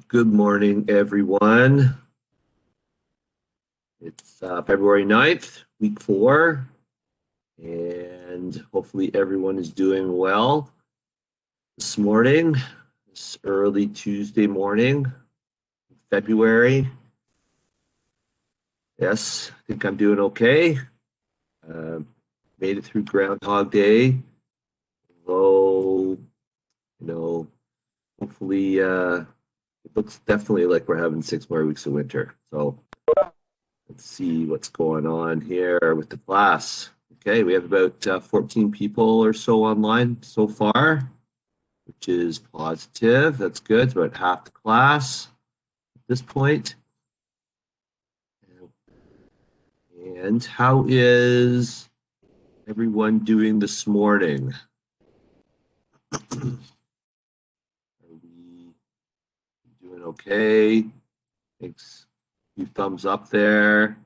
Good morning, everyone. It's February 9th, week 4, and hopefully everyone is doing well this morning, this early Tuesday morning, February. Yes, I think I'm doing okay. Made it through Groundhog Day, though, hopefully it looks definitely like we're having 6 more weeks of winter. So let's see what's going on here with the class. Okay, we have about 14 people or so online so far, which is positive. That's good. It's about half the class at this point. And how is everyone doing this morning? Are we doing okay? Thanks. A few thumbs up there.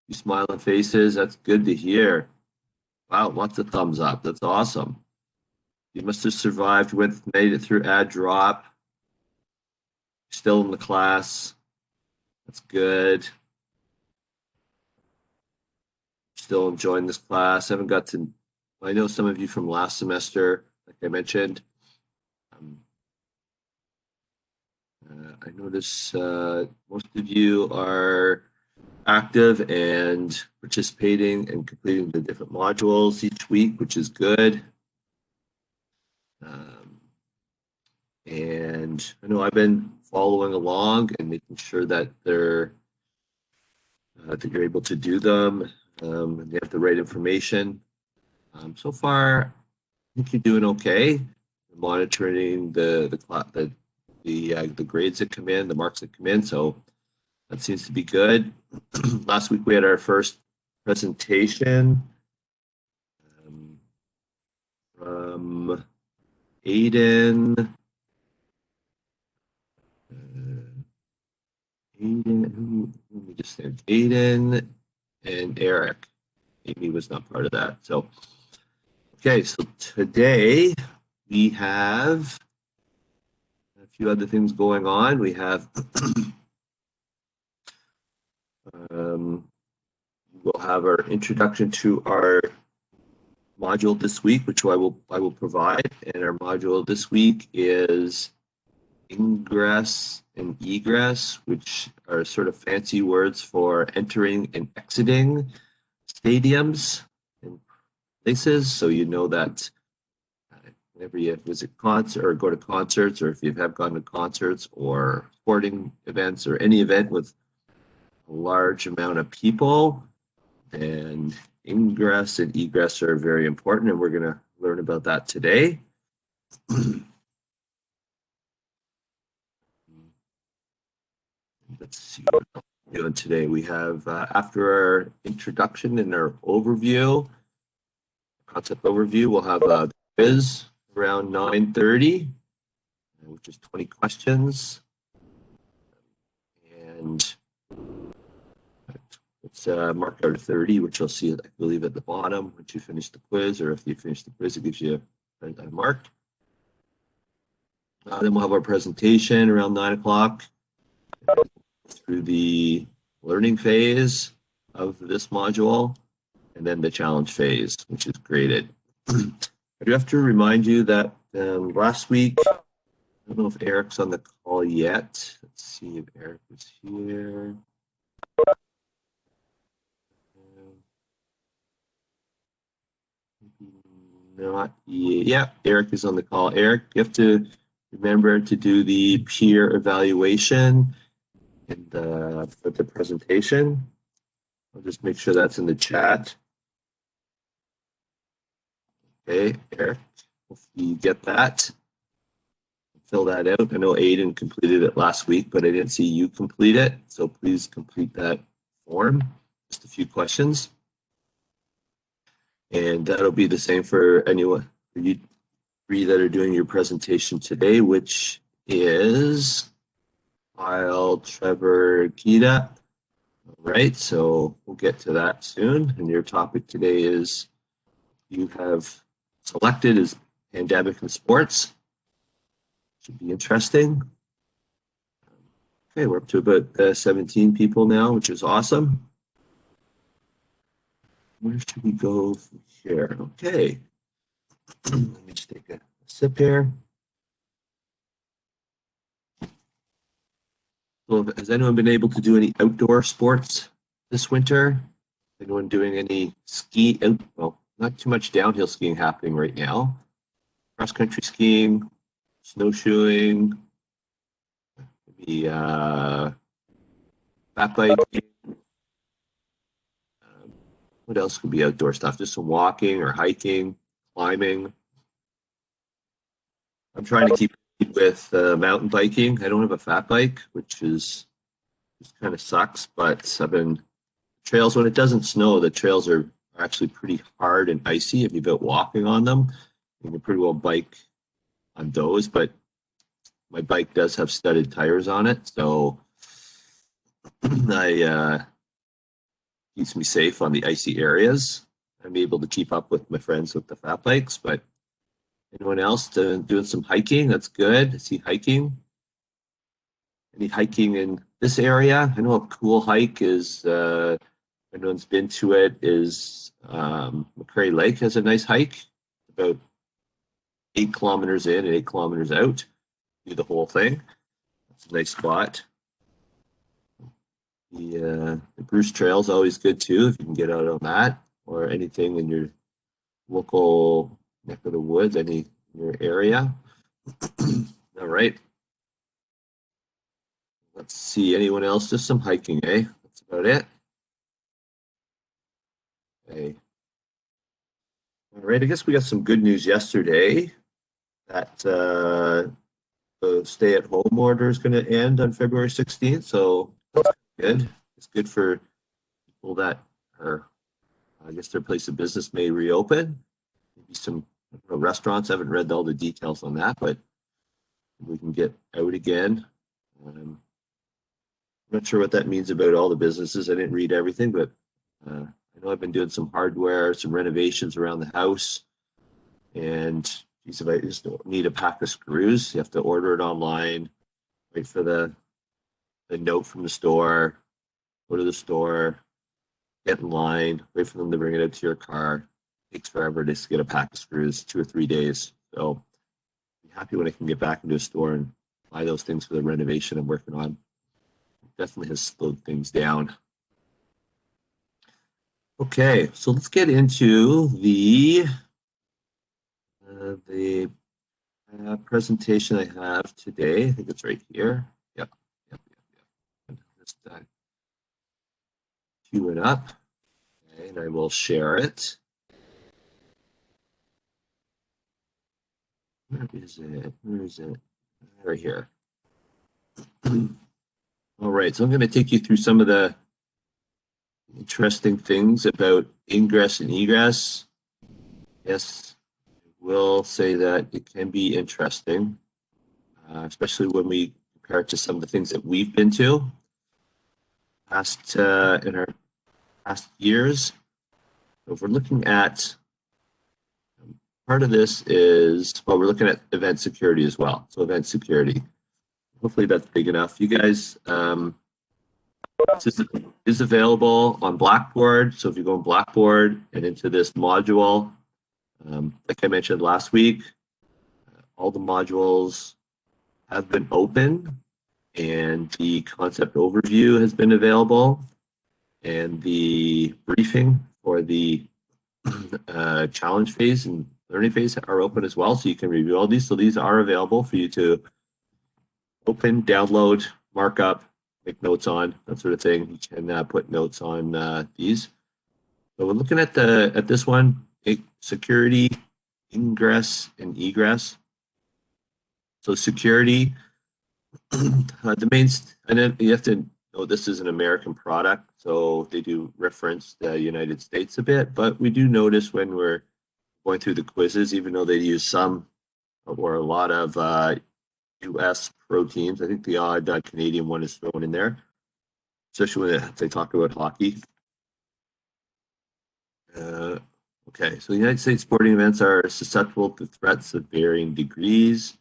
You smiling faces. That's good to hear. Wow, lots of thumbs up. That's awesome. You must have survived, made it through ad drop. Still in the class. That's good. Still enjoying this class. I know some of you from last semester, like I mentioned. I notice most of you are active and participating and completing the different modules each week, which is good. And I know I've been following along and making sure that that you're able to do them and they have the right information. So far, I think you're doing okay. Monitoring the grades that come in, the marks that come in, so that seems to be good. Last week we had our first presentation from Aiden. Aiden and Eric. Amy was not part of that. So, okay, so today we have a few other things going on. We have we'll have our introduction to our module this week, which I will provide, and our module this week is Ingress and Egress, which are sort of fancy words for entering and exiting stadiums and places. So you know that whenever you visit concerts or go to concerts, or if you have gone to concerts or sporting events or any event with a large amount of people, and ingress and egress are very important, and we're going to learn about that today. Let's see what we're doing today. We have, after our introduction and our overview, concept overview, we'll have a quiz around 9:30, which is 20 questions. And let's mark out 30, which you'll see, I believe, at the bottom once you finish the quiz, or if you finish the quiz, it gives you a mark. Then we'll have our presentation around 9 o'clock through the learning phase of this module, and then the challenge phase, which is graded. I do have to remind you that last week, I don't know if Eric's on the call yet. Let's see if Eric is here. Not yet. Yeah, Eric is on the call. Eric, you have to remember to do the peer evaluation for the presentation. I'll just make sure that's in the chat. Okay, Eric, hopefully you get that. Fill that out. I know Aiden completed it last week, but I didn't see you complete it. So please complete that form. Just a few questions. And that'll be the same for anyone, for you three that are doing your presentation today, which is Kyle, Trevor, Gita. All right, so we'll get to that soon. And your topic today is you have selected as pandemic in sports. Should be interesting. Okay, we're up to about 17 people now, which is awesome. Where should we go from here? Okay. Let me just take a sip here. So has anyone been able to do any outdoor sports this winter? Anyone doing any ski out? Well, not too much downhill skiing happening right now. Cross country skiing, snowshoeing, maybe fat biking. What else could be outdoor stuff? Just some walking or hiking, climbing. I'm trying to keep with mountain biking. I don't have a fat bike, which is just kind of sucks. But I've been trails when it doesn't snow. The trails are actually pretty hard and icy. If you've been walking on them, you can pretty well bike on those. But my bike does have studded tires on it, so I keeps me safe on the icy areas. I'm able to keep up with my friends with the fat bikes, but anyone else doing some hiking? That's good. I see hiking. Any hiking in this area? I know a cool hike is, anyone's been to it, is McCrae Lake has a nice hike, about 8 kilometers in and 8 kilometers out. Do the whole thing. It's a nice spot. The Bruce Trail is always good too if you can get out on that, or anything in your local neck of the woods, any in your area. All right. Let's see. Anyone else? Just some hiking, eh? That's about it. Okay. All right. I guess we got some good news yesterday that the stay-at-home order is going to end on February 16th. So that's good. It's good for people that are, I guess, their place of business may reopen. Maybe some restaurants. I haven't read all the details on that, but we can get out again. I'm not sure what that means about all the businesses. I didn't read everything, but I know I've been doing some hardware, some renovations around the house. And geez, if I just need a pack of screws, you have to order it online, wait for the note from the store, go to the store, get in line, wait for them to bring it out to your car. It takes forever just to get a pack of screws, 2 or 3 days. So I'm happy when I can get back into a store and buy those things for the renovation I'm working on. It definitely has slowed things down. Okay, so let's get into the presentation I have today. I think it's right here. Yep. Just cue it up, okay, and I will share it. Where is it? Where is it? Right here. All right, so I'm going to take you through some of the interesting things about ingress and egress. Yes, I will say that it can be interesting, especially when we compare it to some of the things that we've been to in our past years. So if we're looking at part of this is, well, we're looking at event security as well. So event security. Hopefully that's big enough. You guys, this is available on Blackboard. So if you go on Blackboard and into this module, like I mentioned last week, all the modules have been open and the concept overview has been available and the briefing for the challenge phase and learning phase are open as well. So you can review all these. So these are available for you to open, download, mark up, make notes on, that sort of thing. You can put notes on these. So we're looking at this one, security, ingress, and egress. So security, the main, and then you have to know this is an American product, so they do reference the United States a bit, but we do notice when we're going through the quizzes, even though they use some or a lot of US pro teams, I think the odd Canadian one is thrown in there, especially when they talk about hockey. Okay, so the United States sporting events are susceptible to threats of varying degrees,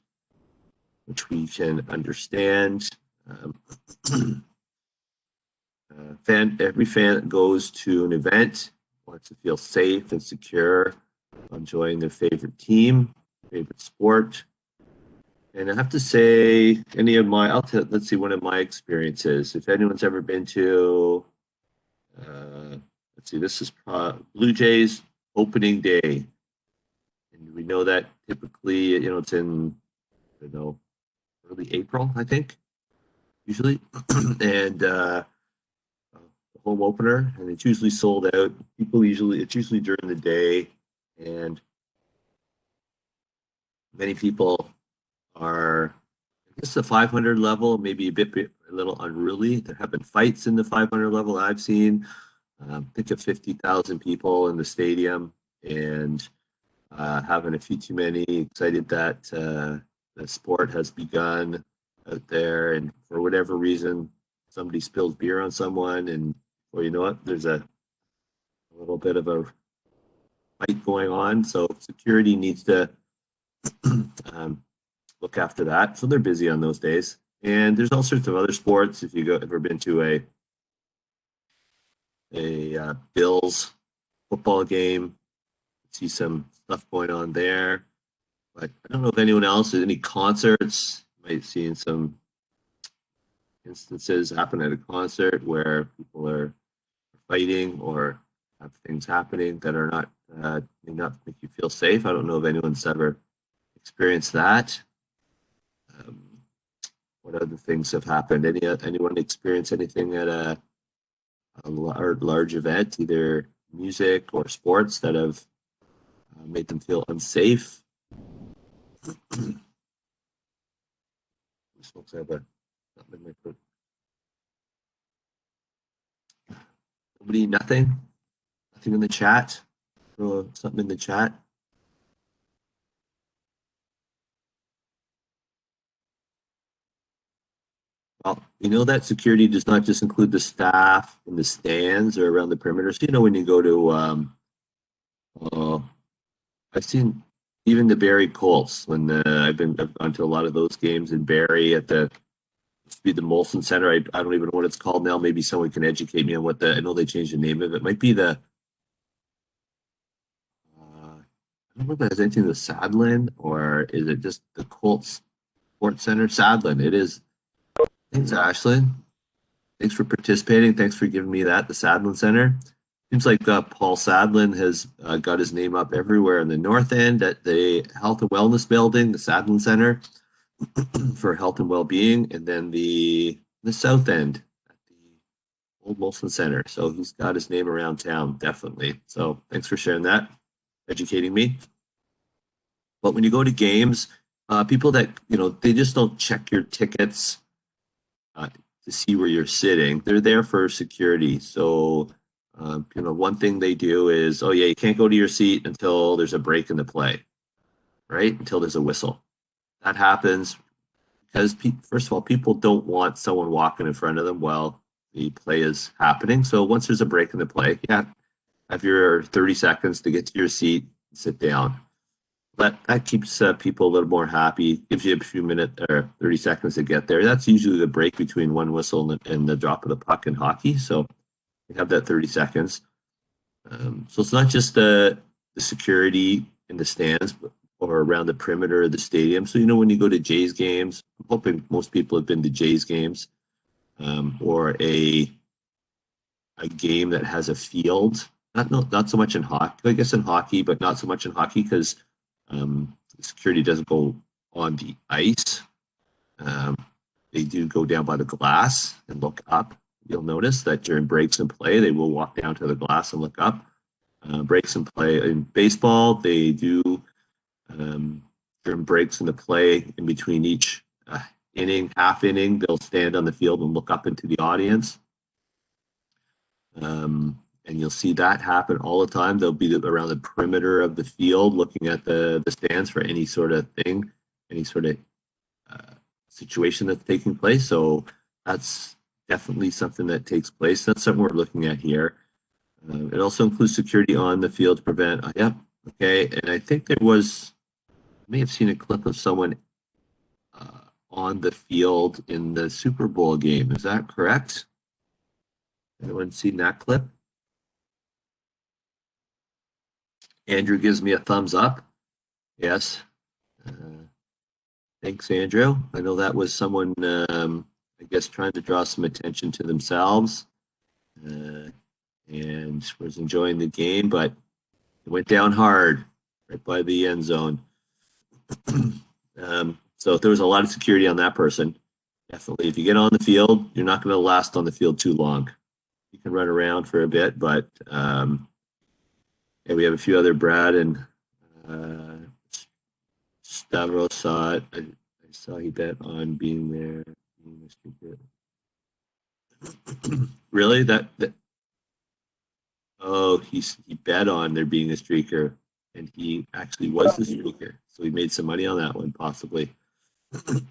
which we can understand. Um, every fan that goes to an event wants to feel safe and secure, enjoying their favorite team, favorite sport. And I have to say, let's see, one of my experiences. If anyone's ever been to, let's see, this is Blue Jays opening day. And we know that typically, it's in, early April, I think, usually. And the home opener, and it's usually sold out. It's usually during the day, and many people are, I guess, the 500 level, maybe a little unruly. There have been fights in the 500 level I've seen. Think of 50,000 people in the stadium, and having a few too many, excited that the sport has begun out there, and for whatever reason, somebody spills beer on someone, and well, you know what? There's a little bit of a fight going on, so security needs to um, look after that. So they're busy on those days. And there's all sorts of other sports. If you ever been to a Bills football game, see some stuff going on there. But I don't know if anyone else, any concerts, might have seen some instances happen at a concert where people are fighting or have things happening that are not may not make you feel safe. I don't know if anyone's ever experienced that. Um, what other things have happened? Anyone experience anything at a large event, either music or sports, that have made them feel unsafe? These folks have nobody, nothing in the chat. Throw something in the chat. Well, we know that security does not just include the staff in the stands or around the perimeter. So, when you go to, I've seen even the Barrie Colts when I've gone to a lot of those games in Barrie at the Molson Center. I don't even know what it's called now. Maybe someone can educate me on I know they changed the name of it. It might be I don't know if it has anything to Sadlin, or is it just the Colts Sports Center? Sadlin, it is. Thanks, Ashlyn. Thanks for participating. Thanks for giving me that, the Sadlin Center. Seems like Paul Sadlin has got his name up everywhere in the North End at the Health and Wellness Building, the Sadlin Center for health and well-being, and then the South End at the Old Molson Center. So he's got his name around town, definitely. So thanks for sharing that, educating me. But when you go to games, people that, they just don't check your tickets to see where you're sitting. They're there for security. So, one thing they do is, oh yeah, you can't go to your seat until there's a break in the play, right? Until there's a whistle. That happens because, first of all, people don't want someone walking in front of them while the play is happening. So once there's a break in the play, have your 30 seconds to get to your seat, sit down. But that keeps people a little more happy, gives you a few minutes or 30 seconds to get there. That's usually the break between one whistle and the drop of the puck in hockey. So you have that 30 seconds. So it's not just the security in the stands or around the perimeter of the stadium. So, when you go to Jays games, I'm hoping most people have been to Jays games, or a game that has a field. Not so much in hockey, I guess in hockey, but not so much in hockey because security doesn't go on the ice. They do go down by the glass and look up. You'll notice that during breaks and play, they will walk down to the glass and look up. Breaks and play in baseball, they do during breaks in the play in between each half inning, they'll stand on the field and look up into the audience. And you'll see that happen all the time. They'll be around the perimeter of the field looking at the stands for any sort of thing, any sort of situation that's taking place. So that's definitely something that takes place. That's something we're looking at here. It also includes security on the field to prevent. Okay. And I think I may have seen a clip of someone on the field in the Super Bowl game. Is that correct? Anyone seen that clip? Andrew gives me a thumbs up. Yes. Thanks, Andrew. I know that was someone, I guess, trying to draw some attention to themselves and was enjoying the game, but it went down hard right by the end zone. So there was a lot of security on that person. Definitely, if you get on the field, you're not going to last on the field too long. You can run around for a bit, but yeah, we have a few other Brad and Stavros saw it. I saw he bet on being there. Really? That oh, he bet on there being a streaker, and he actually was the streaker. So he made some money on that one, possibly.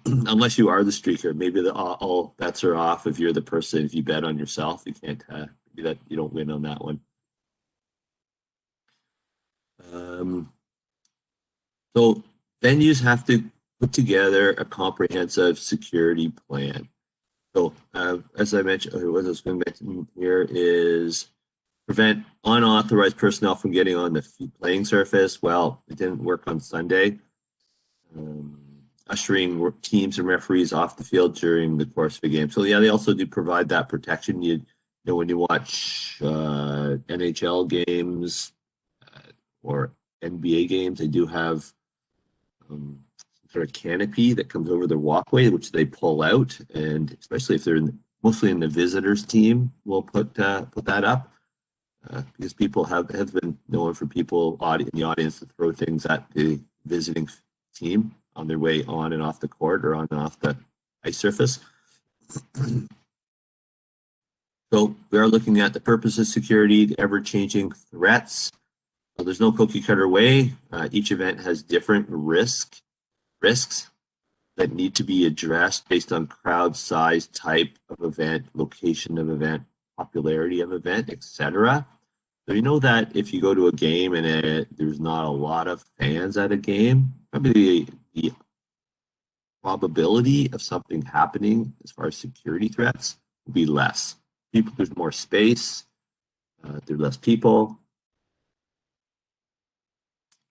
Unless you are the streaker, maybe all bets are off if you're the person. If you bet on yourself, you can't. Maybe that you don't win on that one. So venues have to put together a comprehensive security plan. So as I mentioned, what I was going to mention here is prevent unauthorized personnel from getting on the playing surface. Well, it didn't work on Sunday. Ushering teams and referees off the field during the course of a game. So yeah, they also do provide that protection. You know, when you watch NHL games or NBA games, they do have some sort of canopy that comes over their walkway, which they pull out, and especially if they're mostly in the visitors team, we'll put that up because people have been known for people in the audience to throw things at the visiting team on their way on and off the court or on and off the ice surface. So we are looking at the purpose of security, ever-changing threats. There's no cookie cutter way. Each event has different risks that need to be addressed based on crowd size, type of event, location of event, popularity of event, etc. So you know that if you go to a game and there's not a lot of fans at a game, probably the probability of something happening as far as security threats will be less. There's more space, there are less people.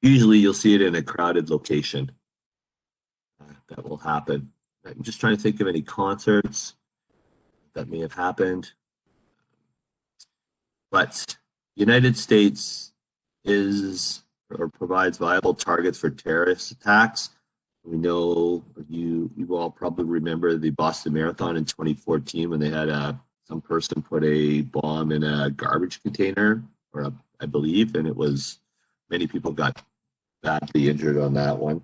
Usually you'll see it in a crowded location. That will happen. I'm just trying to think of any concerts that may have happened. But the United States is or provides viable targets for terrorist attacks. We know you all probably remember the Boston Marathon in 2014 when they had some person put a bomb in a garbage container, I believe, and many people got badly injured on that one.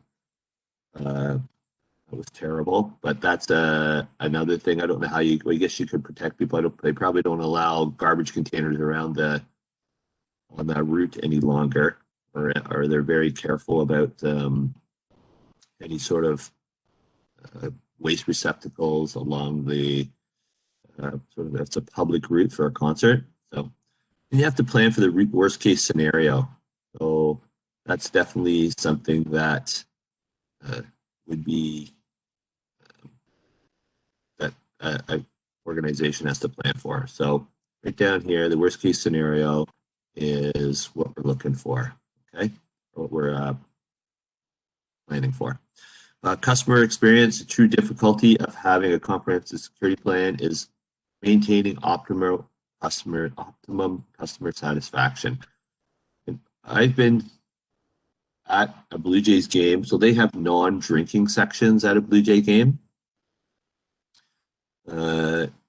It was terrible, but that's another thing. I don't know how I guess you could protect people. They probably don't allow garbage containers around on that route any longer, or they're very careful about any sort of waste receptacles along the sort of that's a public route for a concert. So and you have to plan for the worst case scenario. So that's definitely something that would be that an organization has to plan for. So right down here, the worst case scenario is what we're looking for, okay? What we're planning for. Customer experience, the true difficulty of having a comprehensive security plan is maintaining optimum customer satisfaction. And I've been at a Blue Jays game, so they have non-drinking sections at a Blue Jay game.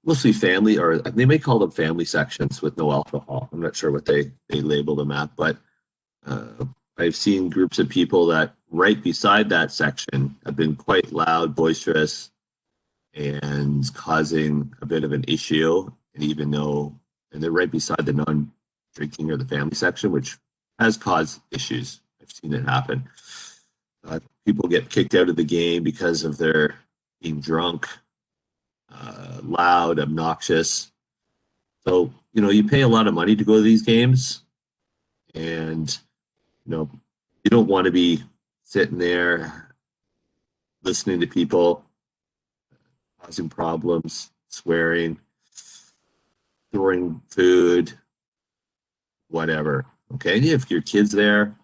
Mostly family, or they may call them family sections with no alcohol. I'm not sure what they label them at, but I've seen groups of people that right beside that section have been quite loud, boisterous, and causing a bit of an issue. And they're right beside the non-drinking or the family section, which has caused issues. I've seen it happen. People get kicked out of the game because of their being drunk, loud, obnoxious. So, you pay a lot of money to go to these games, and, you don't want to be sitting there listening to people causing problems, swearing, throwing food, whatever. Okay, and if your kids there,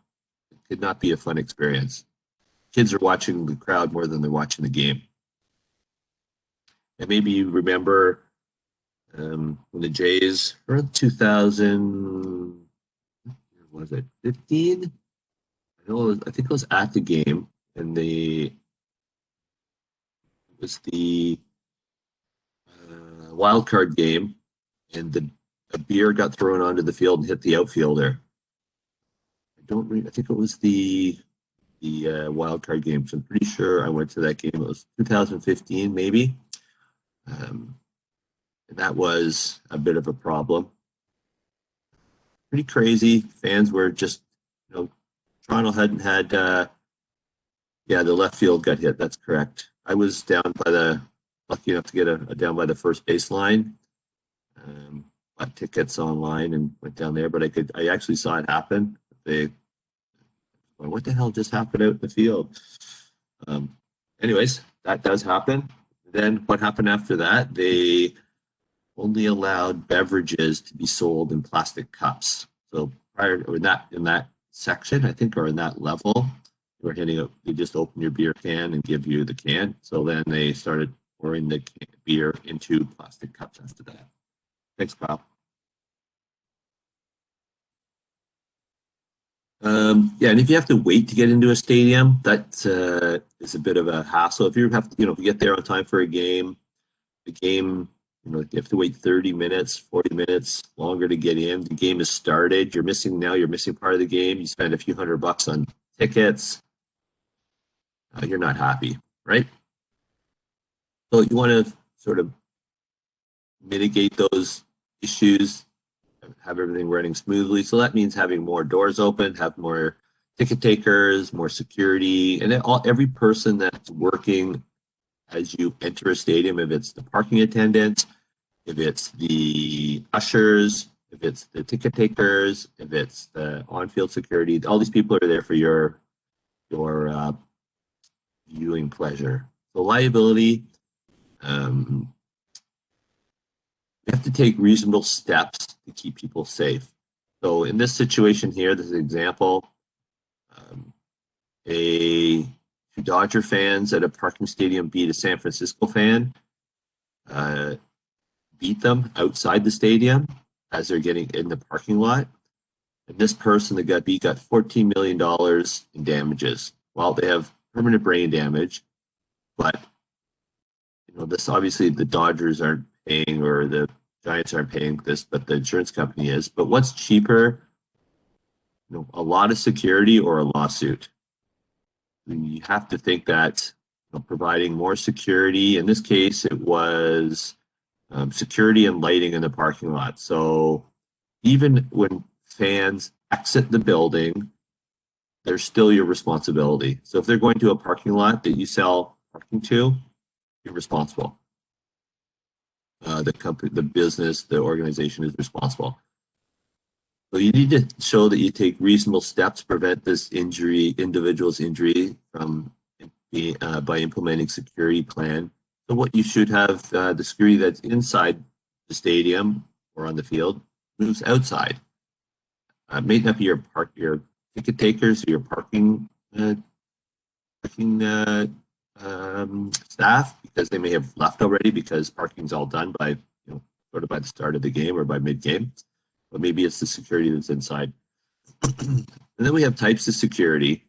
it could not be a fun experience. Kids are watching the crowd more than they're watching the game. And maybe you remember when the Jays, around 2000, was it 15? I think it was at the game, and it was the wild card game, and a beer got thrown onto the field and hit the outfielder. I think it was the wild card game. So I'm pretty sure I went to that game. It was 2015, maybe. And that was a bit of a problem. Pretty crazy. Fans were just, Toronto hadn't had, the left field got hit. That's correct. I was lucky enough to get down by the first baseline. Bought tickets online and went down there, but I actually saw it happen. What the hell just happened out in the field? Anyways, that does happen. Then what happened after that? They only allowed beverages to be sold in plastic cups. So in that section, I think, or in that level, they just open your beer can and give you the can. So then they started pouring the beer into plastic cups after that. Thanks, Kyle. And if you have to wait to get into a stadium, that is a bit of a hassle. If you get there on time for a game, the game, you have to wait 30 minutes, 40 minutes longer to get in. The game has started. You're missing part of the game. You spend a few $100 on tickets. You're not happy, right? So you want to sort of mitigate those issues, have everything running smoothly. So that means having more doors open, have more ticket takers, more security, and every person that's working as you enter a stadium, if it's the parking attendants, if it's the ushers, if it's the ticket takers, if it's the on-field security, all these people are there for your viewing pleasure. So liability, you have to take reasonable steps to keep people safe. So in this situation here, this is an example. Two Dodger fans at a parking stadium beat a San Francisco fan, beat them outside the stadium as they're getting in the parking lot. And this person that got beat got $14 million in damages. Well, they have permanent brain damage, but this obviously the Dodgers aren't paying, or the Giants aren't paying this, but the insurance company is. But what's cheaper? A lot of security or a lawsuit? You have to think that providing more security. In this case, it was security and lighting in the parking lot. So even when fans exit the building, they're still your responsibility. So if they're going to a parking lot that you sell parking to, you're responsible. The company, the business, the organization is responsible. So you need to show that you take reasonable steps to prevent this individual's injury from by implementing security plan. So what you should have, the security that's inside the stadium or on the field moves outside. May not be your ticket takers or your parking staff, because they may have left already because parking's all done by sort of by the start of the game or by mid-game. But maybe it's the security that's inside. And then we have types of security,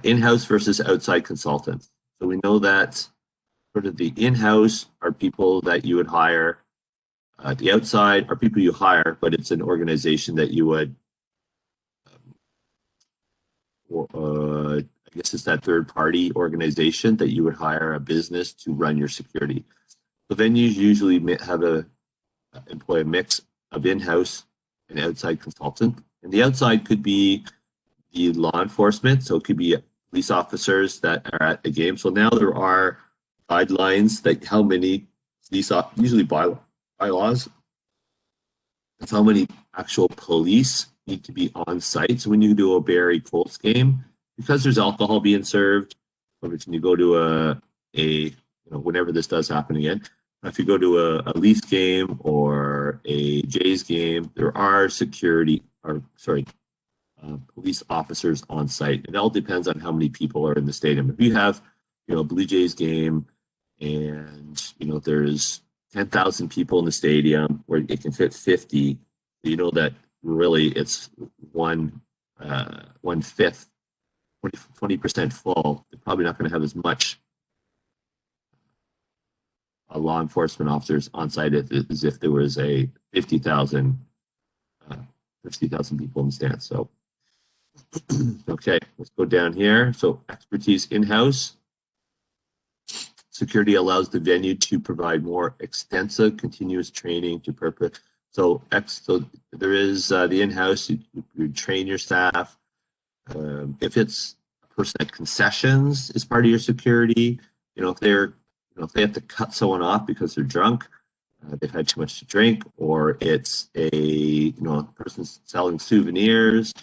in-house versus outside consultants. So we know that sort of the in-house are people that you would hire. The outside are people you hire, but it's an organization that you would, I guess it's that third-party organization that you would hire a business to run your security. So venues usually employ a mix of in-house and outside consultant. And the outside could be the law enforcement, so it could be police officers that are at the game. So now there are guidelines that how many usually bylaws, that's how many actual police need to be on site. So when you do a Barrie Colts game, because there's alcohol being served, or when you go to a whenever this does happen again. If you go to a Leafs game or a Jays game, there are police officers on site. It all depends on how many people are in the stadium. If you have, a Blue Jays game and, there's 10,000 people in the stadium where it can fit 50, that really it's one fifth, 20% full. They're probably not going to have as much law enforcement officers on site as if there was a 50,000 people in the stands. So, okay, let's go down here. So expertise in-house. Security allows the venue to provide more extensive continuous training to purpose. So there is the in-house, you train your staff. If it's a person at concessions is part of your security, if they have to cut someone off because they're drunk, they've had too much to drink, or it's a person selling souvenirs,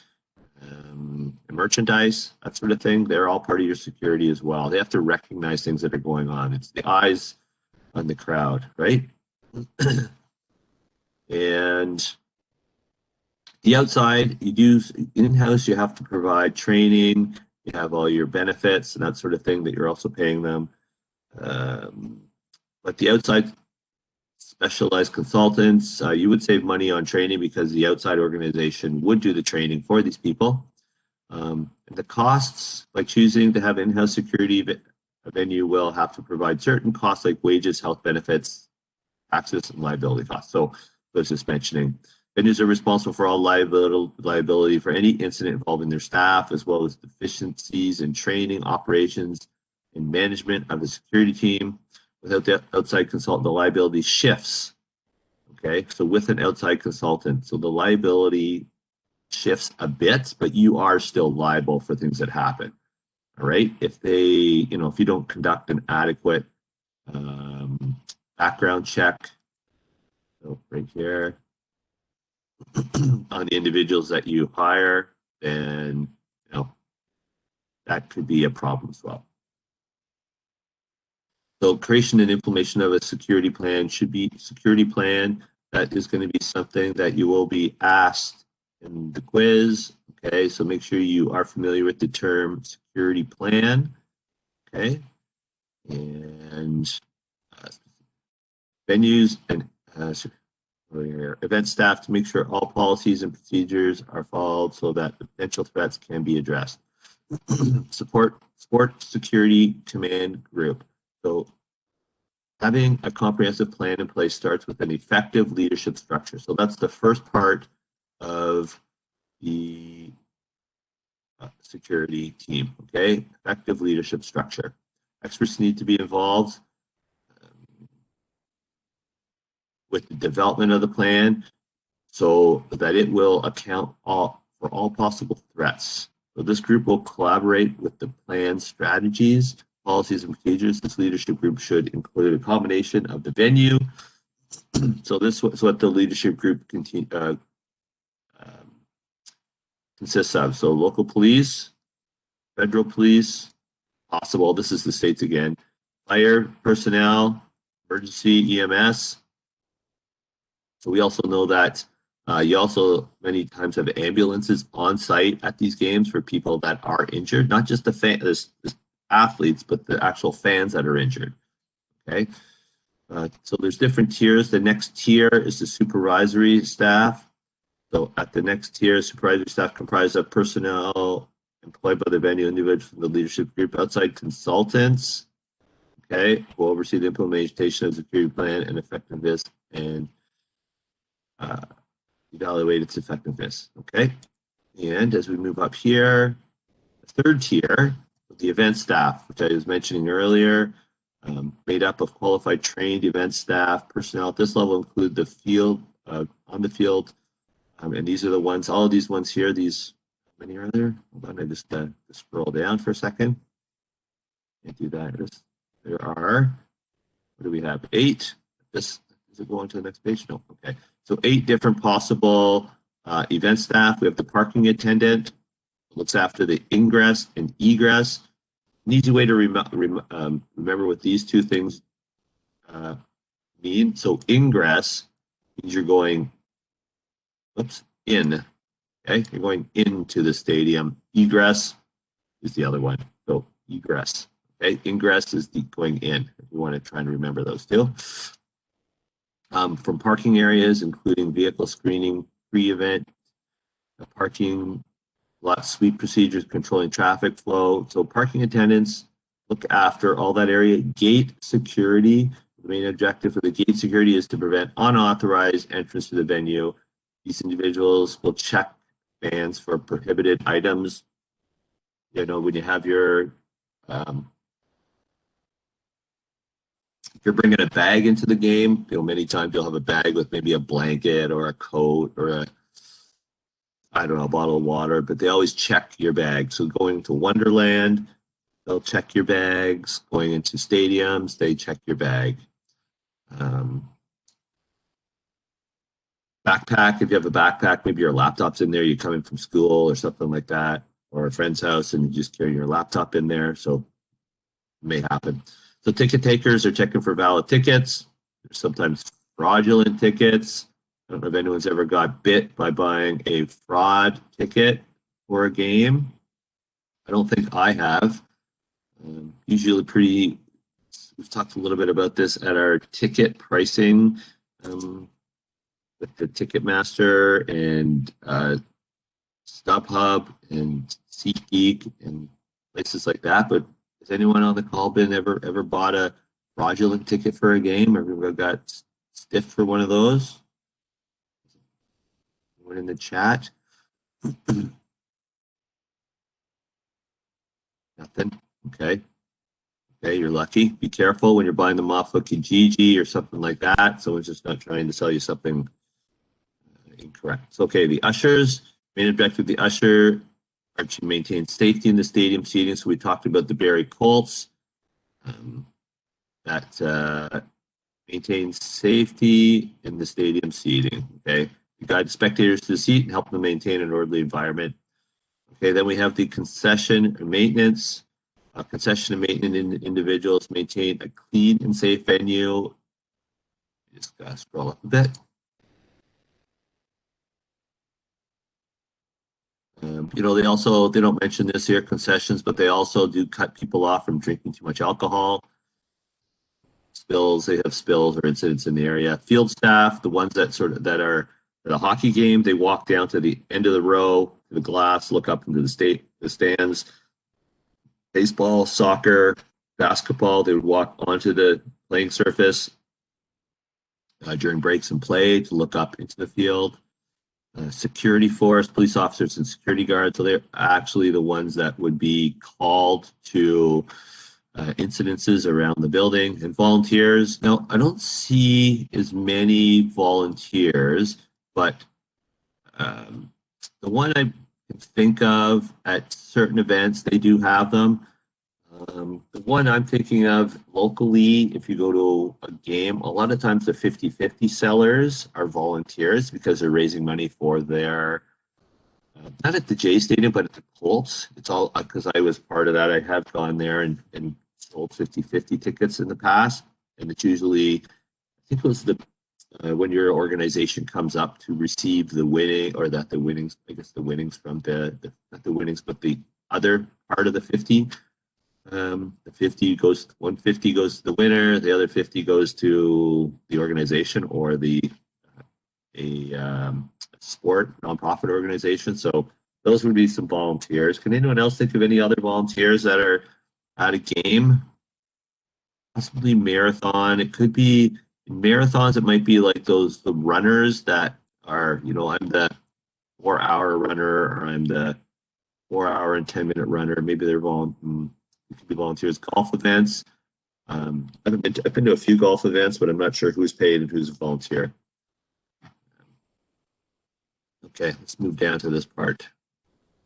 merchandise, that sort of thing, they're all part of your security as well. They have to recognize things that are going on. It's the eyes on the crowd, right? And the outside, you do in-house, you have to provide training, you have all your benefits and that sort of thing that you're also paying them. But the outside specialized consultants, you would save money on training because the outside organization would do the training for these people. And the costs, like choosing to have in-house security, a venue will have to provide certain costs like wages, health benefits, taxes, and liability costs. So I was just mentioning, venues are responsible for all liability for any incident involving their staff, as well as deficiencies in training, operations, and management of the security team. Without the outside consultant, the liability shifts. Okay, so with an outside consultant, so the liability shifts a bit, but you are still liable for things that happen. All right, if they, if you don't conduct an adequate background check, so right here, on the individuals that you hire, then that could be a problem as well. So creation and implementation of a security plan should be security plan. That is going to be something that you will be asked in the quiz. Okay, so make sure you are familiar with the term security plan. Okay, and venues and event staff to make sure all policies and procedures are followed so that potential threats can be addressed. Support security command group. So having a comprehensive plan in place starts with an effective leadership structure. So that's the first part of the security team, okay? Effective leadership structure. Experts need to be involved with the development of the plan so that it will account for all possible threats. So this group will collaborate with the plan strategies, policies, and procedures. This leadership group should include a combination of the venue. So this is what the leadership group consists of. So local police, federal police, possible, this is the states again, fire personnel, emergency EMS. So we also know that you also many times have ambulances on site at these games for people that are injured, not just the athletes, but the actual fans that are injured. Okay, so there's different tiers. The next tier is the supervisory staff. So at the next tier, supervisory staff comprised of personnel employed by the venue individuals from the leadership group, outside consultants, okay, who oversee the implementation of the security plan and effectiveness and evaluate its effectiveness, okay? And as we move up here, the third tier, the event staff, which I was mentioning earlier, made up of qualified trained event staff. Personnel at this level include the field, on the field, and these are the ones, all of these ones here, these, how many are there? Hold on, I just scroll down for a second. Can't do that. There are, what do we have? 8. Is it going to the next page? No, okay. So 8 different possible event staff. We have the parking attendant, looks after the ingress and egress. An easy way to remember what these two things mean. So ingress means you're going, in. Okay, you're going into the stadium. Egress is the other one. So egress. Okay, ingress is going in. If you want to try and remember those two. From parking areas, including vehicle screening, pre-event parking lot sweep procedures, controlling traffic flow. So parking attendants look after all that area. Gate security. The main objective of the gate security is to prevent unauthorized entrance to the venue. These individuals will check fans for prohibited items. You know, when you have your if you're bringing a bag into the game, you know, many times you'll have a bag with maybe a blanket or a coat or a, I don't know, a bottle of water, but they always check your bag. So going to Wonderland, they'll check your bags. Going into stadiums, they check your bag. Backpack, if you have a backpack, maybe your laptop's in there, you're coming from school or something like that, or a friend's house and you just carry your laptop in there. So it may happen. So ticket takers are checking for valid tickets. There's sometimes fraudulent tickets. I don't know if anyone's ever got bit by buying a fraud ticket for a game. I don't think I have. Usually we've talked a little bit about this at our ticket pricing with the Ticketmaster and StubHub and SeatGeek and places like that. But has anyone on the call been ever bought a fraudulent ticket for a game? Ever got stiffed for one of those? Anyone in the chat? Nothing? Okay. Okay, you're lucky. Be careful when you're buying them off of Kijiji or something like that. Someone's just not trying to sell you something incorrect. So, okay, the ushers, main objective of the usher are to maintain safety in the stadium seating. So we talked about the Barrie Colts that maintains safety in the stadium seating. Okay, you guide spectators to the seat and help them maintain an orderly environment. Okay, then we have the concession and maintenance. Concession and maintenance individuals maintain a clean and safe venue. Just gotta scroll up a bit. You know, they don't mention this here, concessions, but they also do cut people off from drinking too much alcohol. Spills, they have spills or incidents in the area. Field staff, the ones that are at a hockey game, they walk down to the end of the row, to the glass, look up into the stands. Baseball, soccer, basketball, they would walk onto the playing surface during breaks and play to look up into the field. Security force, police officers and security guards, so they're actually the ones that would be called to incidences around the building. And volunteers, now I don't see as many volunteers, but the one I can think of at certain events, they do have them. The one I'm thinking of locally, if you go to a game, a lot of times the 50-50 sellers are volunteers because they're raising money for their, not at the J Stadium, but at the Colts. It's all because I was part of that. I have gone there and sold 50-50 tickets in the past. And it's usually, I think it was when your organization comes up to receive the winning, or that the winnings, I guess the winnings from not the winnings, but the other part of the 50. The 150 goes to the winner, the other 50 goes to the organization or a sport nonprofit organization. So those would be some volunteers. Can anyone else think of any other volunteers that are at a game? Possibly marathon. It could be in marathons. It might be like the runners that are, you know, I'm the 4-hour runner, or I'm the 4-hour and 10-minute runner. Maybe they're it could be volunteers. Golf events. I've been to a few golf events, but I'm not sure who's paid and who's a volunteer. Okay, let's move down to this part.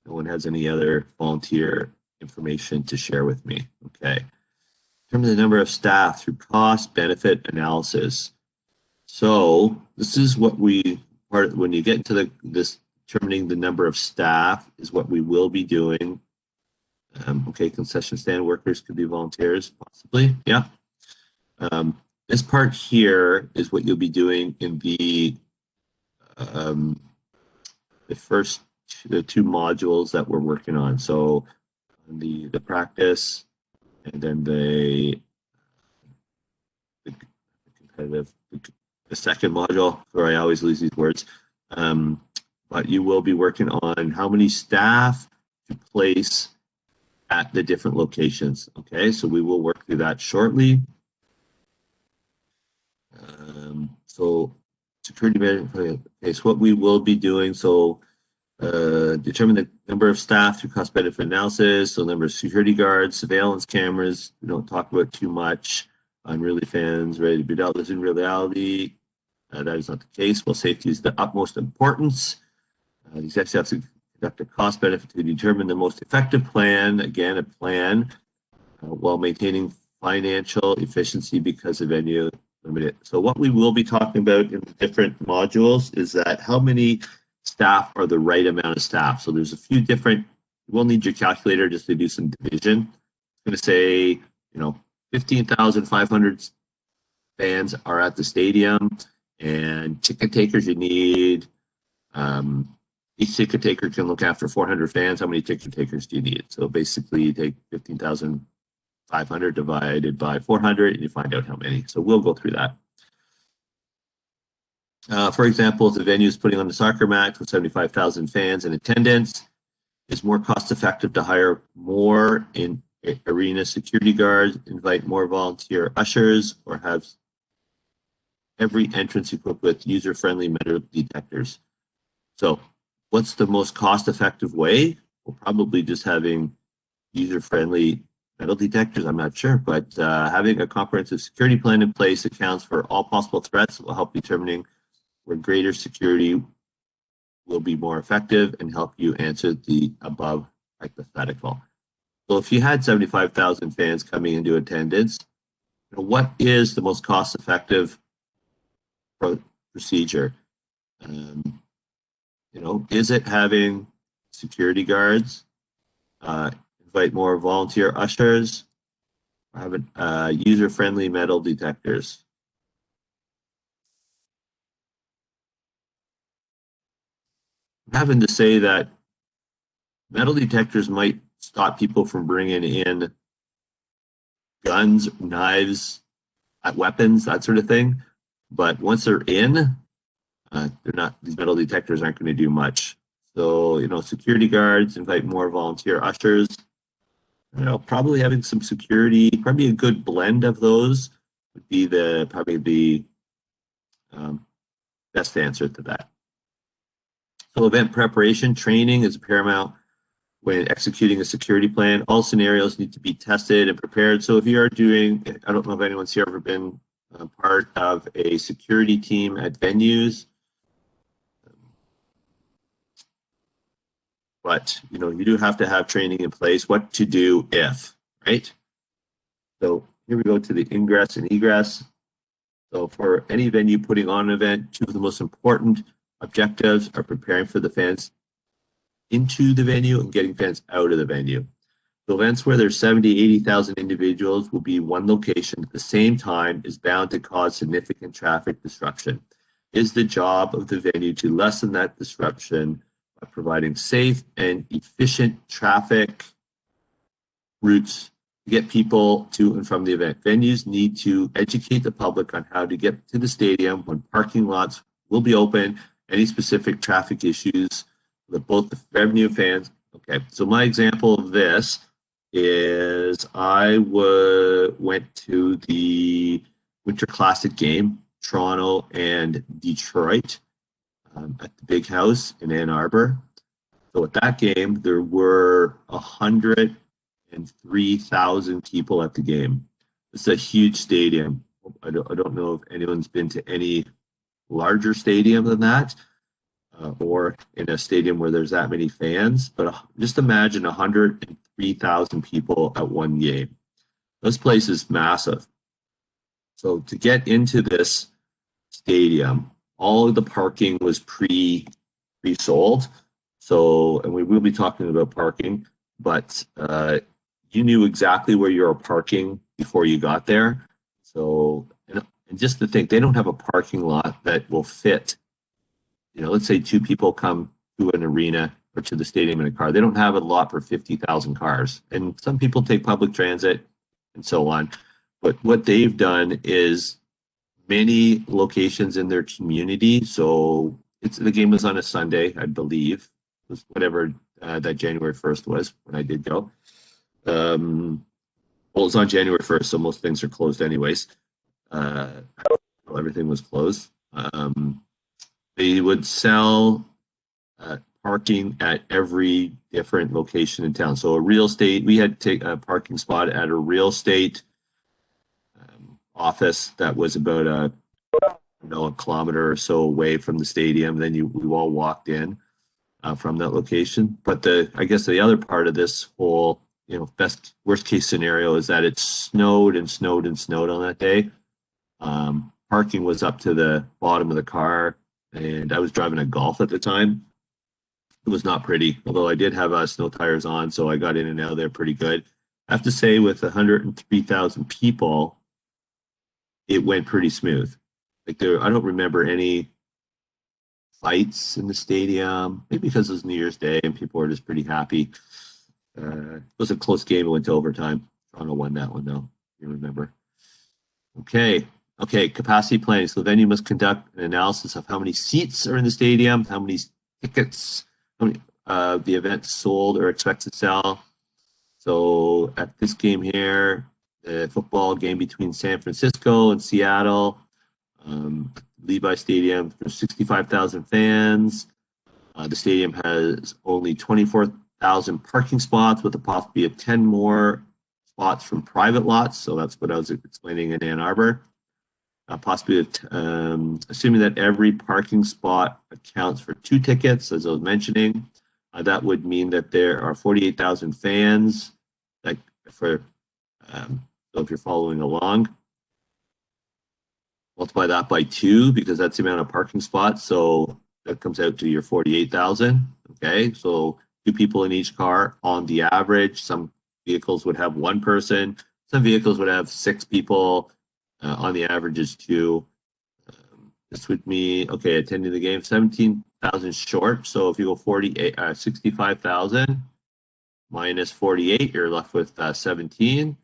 No one has any other volunteer information to share with me. Okay. In terms of the number of staff through cost benefit analysis. So this is what when you get into this determining the number of staff is what we will be doing. Okay, concession stand workers could be volunteers, possibly. Yeah. This part here is what you'll be doing in um, the two modules that we're working on. So the practice and then the competitive, the second module. Sorry, I always lose these words. But you will be working on how many staff to place at the different locations. Okay, so we will work through that shortly. So security management. Okay, so what we will be doing. So determine the number of staff through cost benefit analysis. So number of security guards, surveillance cameras. We don't talk about too much. Unruly fans ready to be dealt with in reality. That is not the case. Well, safety is the utmost importance. The executives have to conduct a cost benefit to determine the most effective plan. Again, a plan while maintaining financial efficiency because of venue limited. So what we will be talking about in the different modules is that how many staff are the right amount of staff. So there's a few different, we'll need your calculator just to do some division. It's going to say, 15,500 fans are at the stadium, and ticket takers you need, each ticket taker can look after 400 fans. How many ticket takers do you need? So basically you take 15,500 divided by 400 and you find out how many. So we'll go through that. For example, if the venue is putting on the soccer match with 75,000 fans in attendance, it's more cost effective to hire more in arena security guards, invite more volunteer ushers, or have every entrance equipped with user-friendly metal detectors. So what's the most cost-effective way? Well, probably just having user-friendly metal detectors, I'm not sure, but having a comprehensive security plan in place accounts for all possible threats will help determining where greater security will be more effective and help you answer the above hypothetical. So if you had 75,000 fans coming into attendance, what is the most cost-effective procedure? Is it having security guards, invite more volunteer ushers, or have user-friendly metal detectors? I'm having to say that metal detectors might stop people from bringing in guns, knives, weapons, that sort of thing. But once they're in, they're not. These metal detectors aren't going to do much. So security guards, invite more volunteer ushers. Probably having some security, probably a good blend of those would be probably the best answer to that. So event preparation training is paramount when executing a security plan. All scenarios need to be tested and prepared. So if you are doing, I don't know if anyone's here ever been part of a security team at venues, but you do have to have training in place. What to do if, right? So here we go to the ingress and egress. So for any venue putting on an event, two of the most important objectives are preparing for the fans into the venue and getting fans out of the venue. So events where there's 70, 80,000 individuals will be one location at the same time is bound to cause significant traffic disruption. It is the job of the venue to lessen that disruption by providing safe and efficient traffic routes to get people to and from the event. Venues need to educate the public on how to get to the stadium when parking lots will be open, any specific traffic issues with both the venue fans. Okay, so my example of this is I went to the Winter Classic game, Toronto and Detroit, at the Big House in Ann Arbor. So at that game, there were 103,000 people at the game. It's a huge stadium. I don't know if anyone's been to any larger stadium than that, or in a stadium where there's that many fans, but just imagine 103,000 people at one game. This place is massive. So to get into this stadium, all of the parking was pre-sold. So, and we will be talking about parking, but you knew exactly where you were parking before you got there. So, and just to think, they don't have a parking lot that will fit. Let's say two people come to an arena or to the stadium in a car. They don't have a lot for 50,000 cars. And some people take public transit and so on. But what they've done is many locations in their community. So the game was on a Sunday, I believe. It was whatever that January 1st was when I did go. Well, it's on January 1st, so most things are closed anyways. Everything was closed. They would sell parking at every different location in town. So a real estate, we had to take a parking spot at a real estate office that was about a kilometer or so away from the stadium. Then we all walked in from that location. But I guess the other part of this whole, worst case scenario is that it snowed and snowed and snowed on that day. Parking was up to the bottom of the car, and I was driving a Golf at the time. It was not pretty, although I did have snow tires on, so I got in and out of there pretty good. I have to say, with 103,000 people, it went pretty smooth. I don't remember any fights in the stadium, maybe because it was New Year's Day and people were just pretty happy. It was a close game. It went to overtime. Toronto won that one, though. You remember. Okay, capacity planning. So the venue must conduct an analysis of how many seats are in the stadium, how many tickets, how many the event sold or expects to sell. So at this game here, the football game between San Francisco and Seattle, Levi Stadium, there's 65,000 fans. The stadium has only 24,000 parking spots with a possibility of 10 more spots from private lots. So that's what I was explaining in Ann Arbor. Possibly assuming that every parking spot accounts for 2 tickets, as I was mentioning, that would mean that there are 48,000 fans. So if you're following along, multiply that by 2 because that's the amount of parking spots. So that comes out to your 48,000. Okay, so 2 people in each car on the average. Some vehicles would have 1 person. Some vehicles would have 6 people. On the average is 2. This would mean, attending the game, 17,000 short. So if you go 65,000 minus 48, you're left with 17.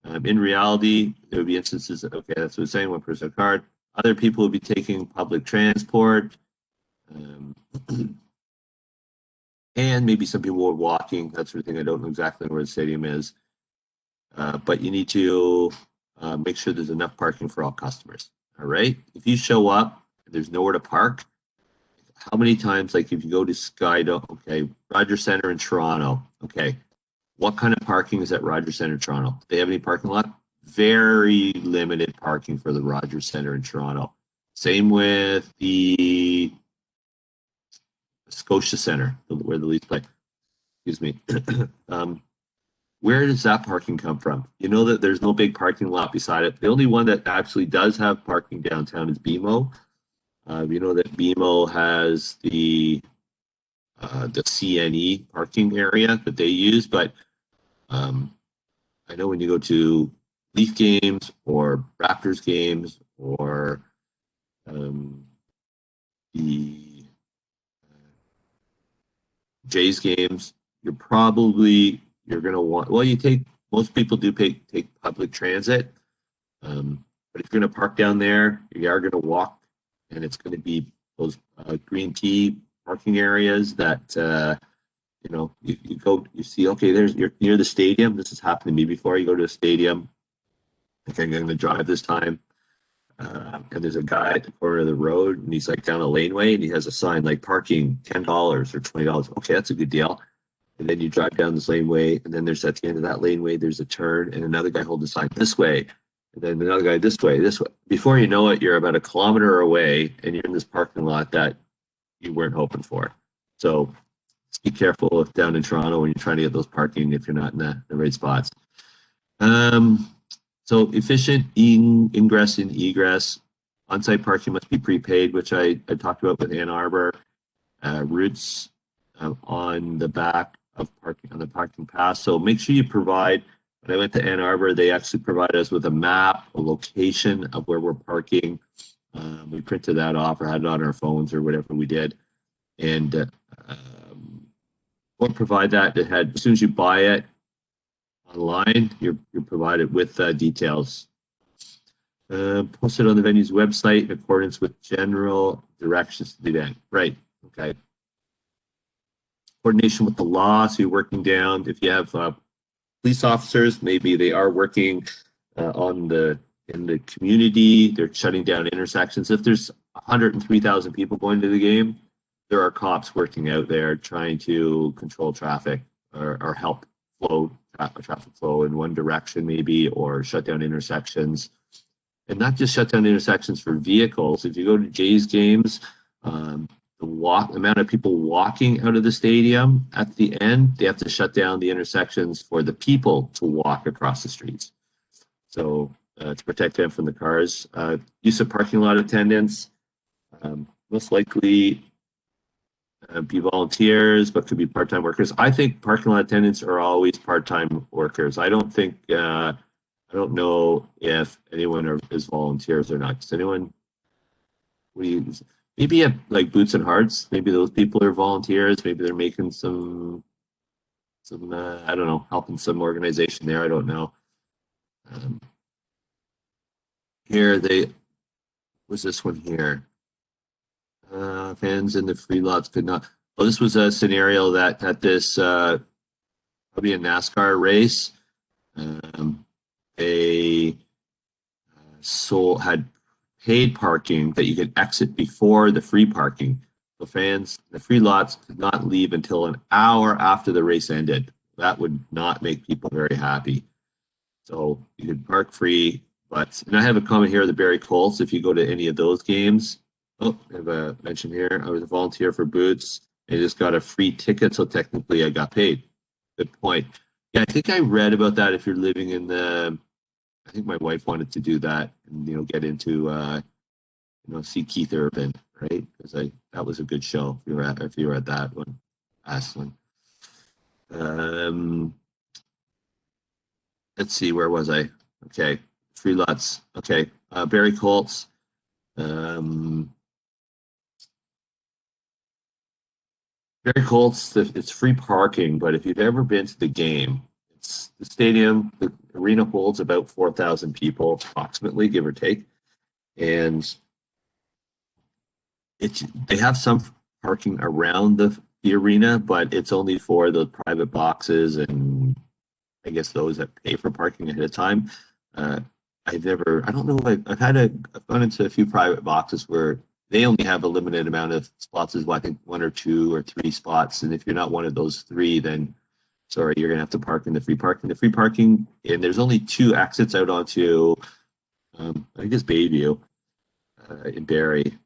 In reality, there would be instances, that's what it's saying, 1 person card. Other people would be taking public transport. And maybe some people were walking, that sort of thing. I don't know exactly where the stadium is. But you need to make sure there's enough parking for all customers. All right. If you show up and there's nowhere to park, how many times, like if you go to Skydome, Rogers Centre in Toronto, what kind of parking is at Rogers Centre Toronto? Do they have any parking lot? Very limited parking for the Rogers Centre in Toronto. Same with the Scotia Centre, where the Leafs play. Excuse me. Where does that parking come from? You know that there's no big parking lot beside it. The only one that actually does have parking downtown is BMO. You know that BMO has the CNE parking area that they use, but I know when you go to Leaf games or Raptors games or the Jays games, you're going to want, most people do take public transit. But if you're going to park down there, you are going to walk, and it's going to be those green tea parking areas that, you see, you're near the stadium. This has happened to me before. You go to a stadium, I'm going to drive this time. And there's a guy at the corner of the road, and he's like down a laneway, and he has a sign like parking $10 or $20. Okay, that's a good deal. And then you drive down this laneway, and then there's at the end of that laneway, there's a turn, and another guy holding a sign this way, and then another guy this way. Before you know it, you're about a kilometer away, and you're in this parking lot that you weren't hoping for. So be careful if down in Toronto when you're trying to get those parking if you're not in the right spots. So efficient ingress and egress. On-site parking must be prepaid, which I talked about with Ann Arbor. Routes on the back of parking on the parking pass. So make sure you provide. When I went to Ann Arbor, they actually provided us with a map, a location of where we're parking. We printed that off or had it on our phones or whatever we did, and or provide that. It had, as soon as you buy it online, you're provided with details. Posted on the venue's website in accordance with general directions to the event. Right. Okay. Coordination with the law. So you're working down. If you have police officers, maybe they are working in the community. They're shutting down intersections. If there's 103,000 people going to the game, there are cops working out there trying to control traffic or help traffic flow in one direction maybe, or shut down intersections. And not just shut down intersections for vehicles. If you go to Jays games, the amount of people walking out of the stadium at the end, they have to shut down the intersections for the people to walk across the streets. So to protect them from the cars. Use of parking lot attendants, most likely be volunteers, but could be part-time workers. I think parking lot attendants are always part-time workers. I don't think, I don't know if anyone is volunteers or not. Does anyone, maybe at like Boots and Hearts, maybe those people are volunteers. Maybe they're making some I don't know, helping some organization there. I don't know. Here was this one here. Fans in the free lots could not. Well, this was a scenario that at this probably a NASCAR race. They had paid parking that you could exit before the free parking. The fans, the free lots could not leave until an hour after the race ended. That would not make people very happy. So you could park free, and I have a comment here, the Barrie Colts, if you go to any of those games. Oh, I have a mention here. I was a volunteer for Boots. I just got a free ticket, so technically I got paid. Good point. Yeah, I think I read about that. If you're living in I think my wife wanted to do that and get into see Keith Urban, right? Because that was a good show. If you were at that one, Aslan. Let's see, where was I? Okay, free lots. Okay, Barrie Colts. Barrie Colts. It's free parking, but if you've ever been to the game, the stadium, the arena holds about 4,000 people, approximately, give or take, and they have some parking around the arena, but it's only for the private boxes and I guess those that pay for parking ahead of time. I don't know. I've gone into a few private boxes where they only have a limited amount of spots, I think 1 or 2 or 3 spots, and if you're not one of those 3, then sorry, you're gonna have to park in the free parking. The free parking, and there's only 2 exits out onto, I think it's Bayview in Barrie.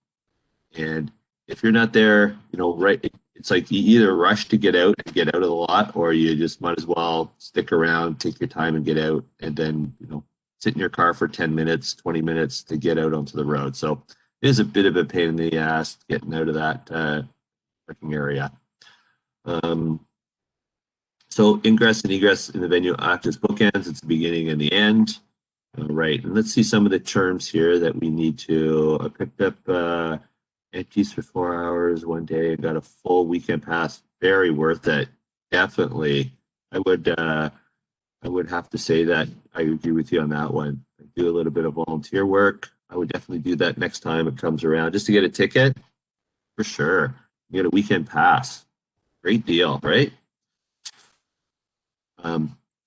And if you're not there, right, it's like you either rush to get out of the lot, or you just might as well stick around, take your time and get out, and then, sit in your car for 10 minutes, 20 minutes to get out onto the road. So it is a bit of a pain in the ass getting out of that parking area. So ingress and egress in the venue act as bookends. It's the beginning and the end. Right. And let's see some of the terms here that we need to. I picked up empties for 4 hours one day and got a full weekend pass. Very worth it. Definitely. I would have to say that I agree with you on that one. I do a little bit of volunteer work. I would definitely do that next time it comes around, just to get a ticket. For sure. You get a weekend pass. Great deal, right?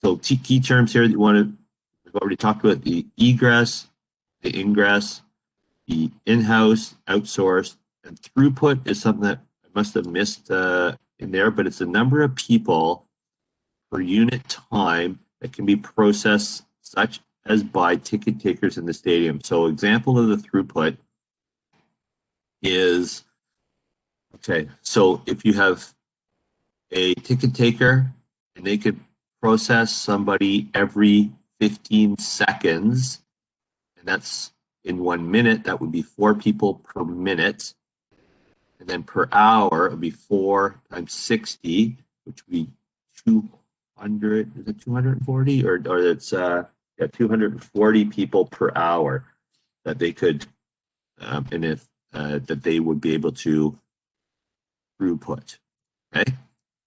So key terms here that we've already talked about: the egress, the ingress, the in-house, outsourced, and throughput is something that I must have missed in there, but it's the number of people per unit time that can be processed, such as by ticket takers in the stadium. So example of the throughput is, okay, so if you have a ticket taker and they could process somebody every 15 seconds, and that's in 1 minute, that would be 4 people per minute. And then per hour, it would be 4 times 60, which would be 200, is it 240 or it's 240 people per hour that they could and if that they would be able to throughput. Okay,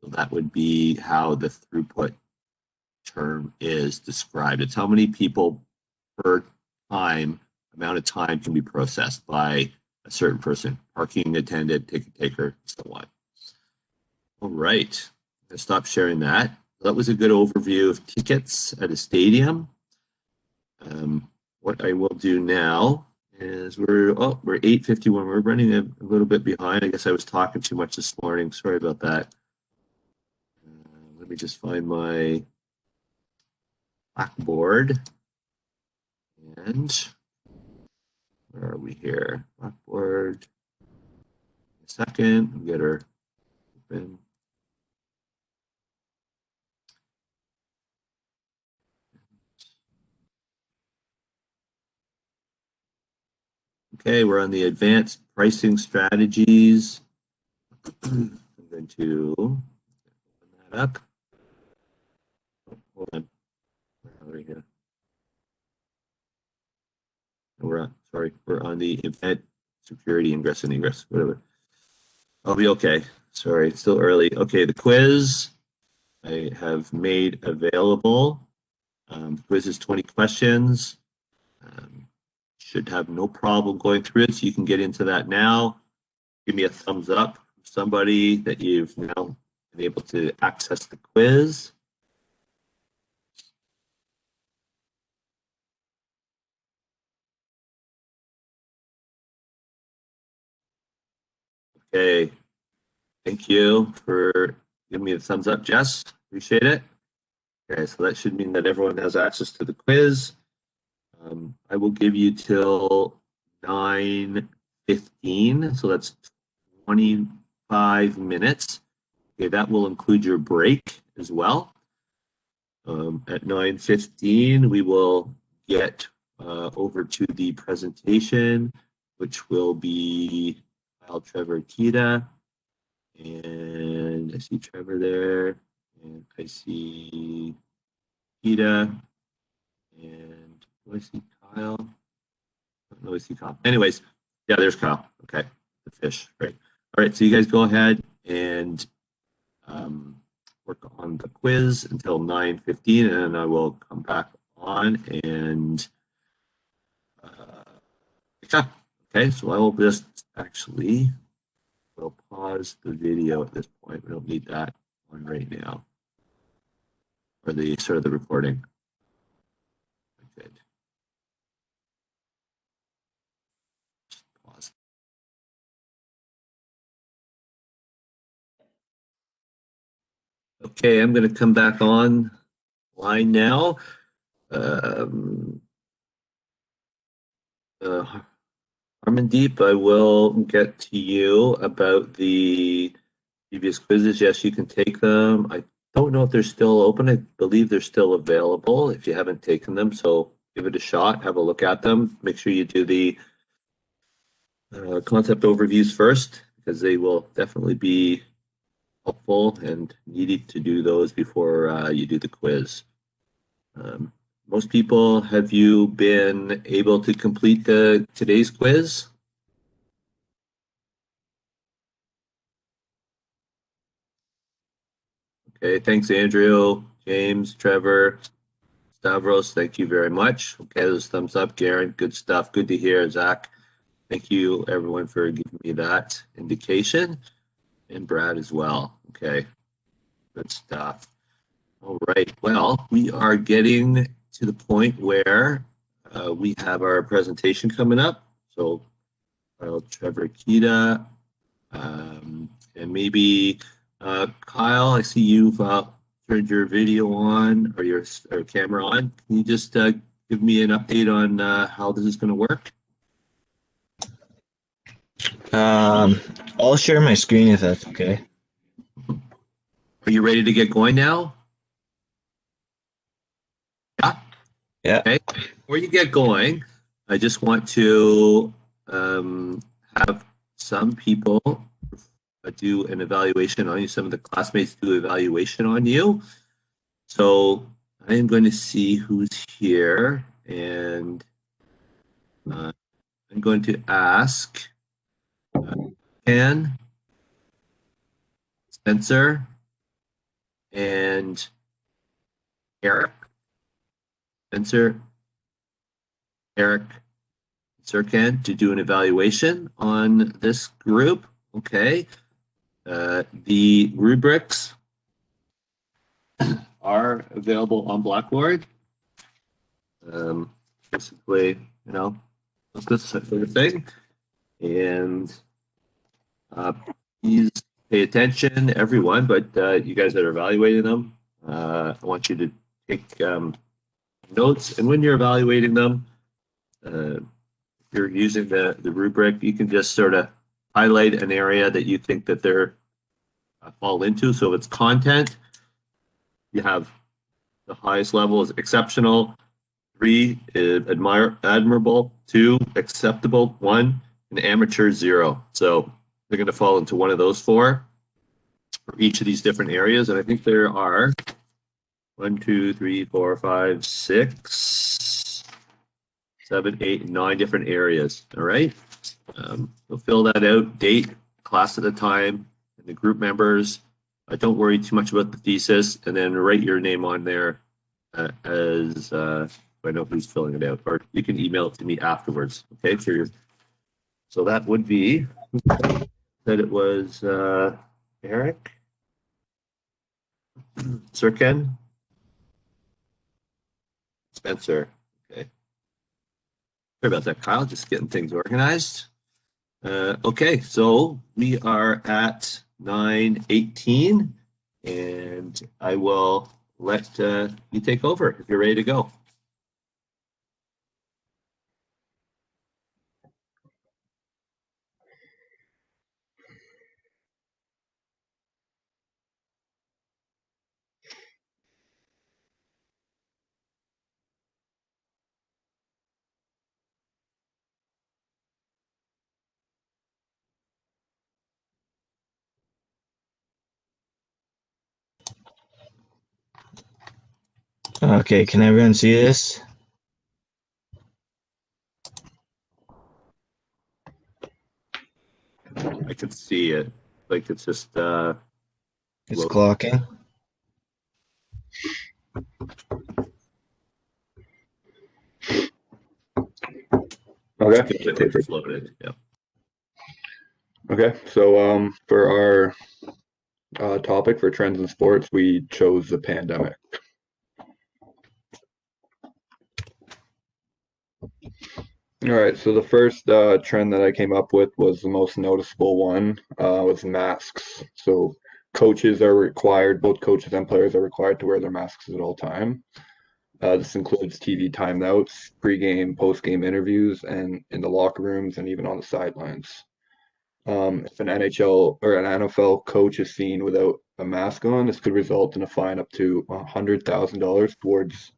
so that would be how the throughput term is described. It's how many people per amount of time can be processed by a certain person, parking attendant, ticket taker, so on. All right, I'll stop sharing that. That was a good overview of tickets at a stadium. What I will do now is we're 8:51. We're running a little bit behind. I guess I was talking too much this morning. Sorry about that. Let me just find my Blackboard. And where are we here? Blackboard. A second. We'll get her open. Okay, we're on the advanced pricing strategies. I'm going to open that up. Oh, hold on. Where are we here? We're on the event security ingress and egress, whatever. I'll be okay. Sorry, it's still early. Okay, the quiz I have made available. Quiz is 20 questions. Should have no problem going through it, so you can get into that now. Give me a thumbs up from somebody that you've now been able to access the quiz. Okay, thank you for giving me the thumbs up, Jess. Appreciate it. Okay, so that should mean that everyone has access to the quiz. I will give you till 9:15, so that's 25 minutes. Okay, that will include your break as well. At 9:15, we will get over to the presentation, which will be Kyle, Trevor, Kita, and I see Trevor there, and I see Kita, and do I see Kyle? No, I see Kyle. Anyways, yeah, there's Kyle. Okay, the fish. Great. All right, so you guys go ahead and work on the quiz until 9:15, and I will come back on and yeah. Okay, so I will just actually we'll pause the video at this point. We don't need that one right now, or the sort of the recording. Good. Just pause. Okay, I'm going to come back on line now. Harmandeep, I will get to you about the previous quizzes. Yes, you can take them. I don't know if they're still open. I believe they're still available if you haven't taken them. So give it a shot, have a look at them. Make sure you do the concept overviews first, because they will definitely be helpful and needed to do those before you do the quiz. Most people, have you been able to complete today's quiz? Okay, thanks, Andrew, James, Trevor, Stavros, thank you very much. Okay, those thumbs up, Garen, good stuff. Good to hear, Zach. Thank you, everyone, for giving me that indication, and Brad as well. Okay, good stuff. All right, well, we are getting to the point where we have our presentation coming up. So, Trevor, Kita, and maybe Kyle, I see you've turned your video on or your camera on. Can you just give me an update on how this is going to work? I'll share my screen if that's okay. Are you ready to get going now? Yeah? Yeah. Okay. Before you get going, I just want to have some people do an evaluation on you. Some of the classmates do evaluation on you. So I am going to see who's here, and I'm going to ask Ken, Spencer, and Eric. Spencer, Eric, Sir Ken, to do an evaluation on this group. Okay. The rubrics are available on Blackboard. Basically, this sort of thing. And please pay attention, everyone, but you guys that are evaluating them, I want you to take notes. And when you're evaluating them, if you're using the rubric, you can just sort of highlight an area that you think that they're fall into. So if it's content, you have the highest level is exceptional, 3 is admirable, 2 acceptable, 1 and amateur, 0. So they're going to fall into one of those 4 for each of these different areas. And I think there are 1, 2, 3, 4, 5, 6, 7, 8, 9 different areas. All right. So fill that out, date, class at a time, and the group members. Don't worry too much about the thesis, and then write your name on there as I know who's filling it out, or you can email it to me afterwards. Okay, so that would be that it was Eric, Sir Ken, Spencer. Okay, sorry about that, Kyle. Just getting things organized. Okay, so we are at 9:18, and I will let you take over if you're ready to go. Okay, can everyone see this? I can see it. Like it's just It's loading. clocking. Okay. It's loaded. Yeah. Okay. So for our topic for trends in sports, we chose the pandemic. All right. So the first trend that I came up with was the most noticeable one was masks. So coaches are required, both coaches and players are required to wear their masks at all time. This includes TV timeouts, pregame, postgame interviews, and in the locker rooms and even on the sidelines. If an NHL or an NFL coach is seen without a mask on, this could result in a fine up to $100,000 towards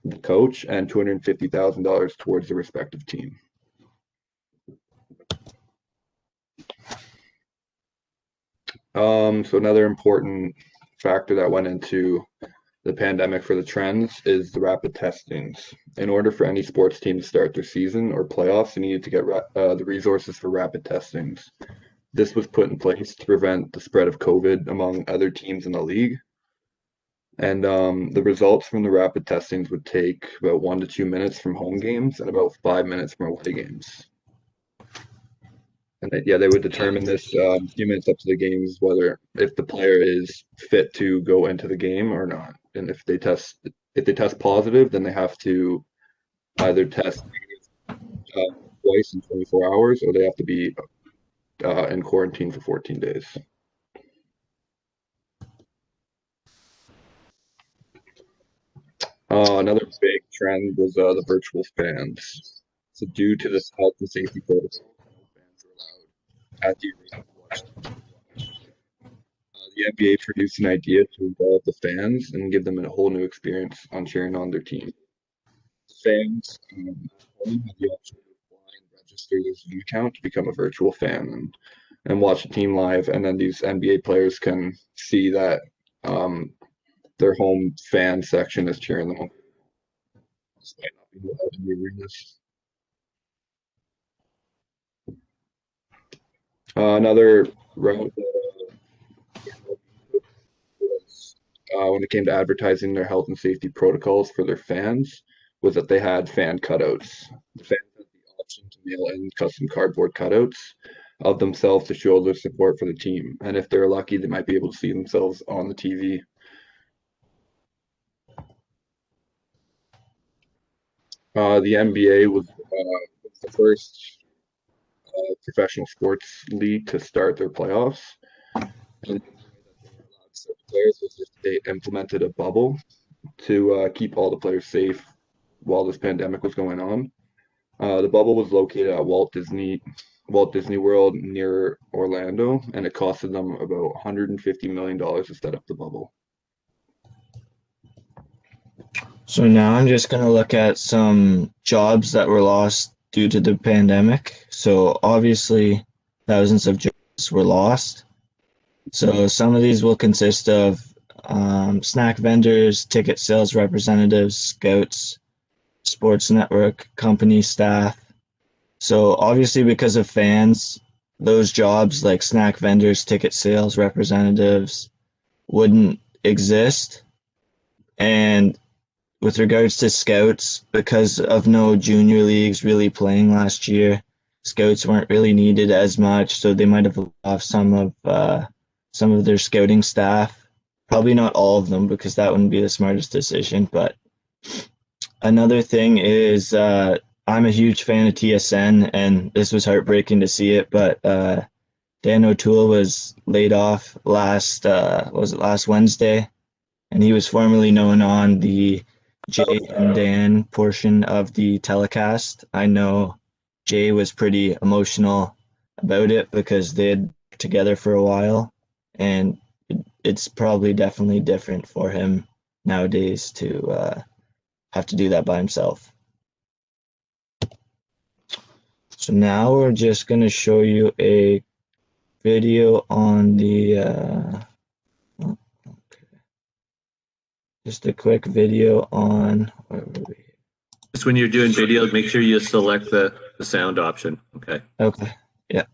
the coach and $250,000 towards the respective team. So another important factor that went into the pandemic for the trends is the rapid testings. In order for any sports team to start their season or playoffs, they needed to get the resources for rapid testings. This was put in place to prevent the spread of COVID among other teams in the league. And the results from the rapid testings would take about 1 to 2 minutes from home games and about 5 minutes from away games. And they would determine this few minutes up to the games whether if the player is fit to go into the game or not. And if they test positive, then they have to either test twice in 24 hours, or they have to be in quarantine for 14 days. Another big trend was the virtual fans. So due to this health and safety protocol, fans were allowed at the arena to watch the game. The NBA produced an idea to involve the fans and give them a whole new experience on cheering on their team. Fans at home have the option to apply and register their Zoom account to become a virtual fan. And and watch the team live, and then these NBA players can see that their home fan section is cheering them on. This might not be allowed in the arenas. Another route was, when it came to advertising their health and safety protocols for their fans, was that they had fan cutouts. The fans had the option to mail in custom cardboard cutouts of themselves to show their support for the team. And if they're lucky, they might be able to see themselves on the TV. The NBA was the first professional sports league to start their playoffs. And players was just they implemented a bubble to keep all the players safe while this pandemic was going on. The bubble was located at Walt Disney World near Orlando, and it costed them about $150 million to set up the bubble. So now I'm just going to look at some jobs that were lost due to the pandemic. So obviously, thousands of jobs were lost. So some of these will consist of snack vendors, ticket sales representatives, scouts, sports network company staff. So obviously, because of fans, those jobs like snack vendors, ticket sales representatives wouldn't exist. And with regards to scouts, because of no junior leagues really playing last year, scouts weren't really needed as much, so they might have lost some of their scouting staff. Probably not all of them, because that wouldn't be the smartest decision. But another thing is, I'm a huge fan of TSN, and this was heartbreaking to see it. But Dan O'Toole was laid off last Wednesday, and he was formerly known on the Jay and Dan portion of the telecast. I know Jay was pretty emotional about it because they'd been together for a while, and it's probably definitely different for him nowadays to have to do that by himself. So now we're just going to show you a video on the just a quick video on where were we? Just when you're doing video, make sure you select the sound option. Okay. Okay. Yeah.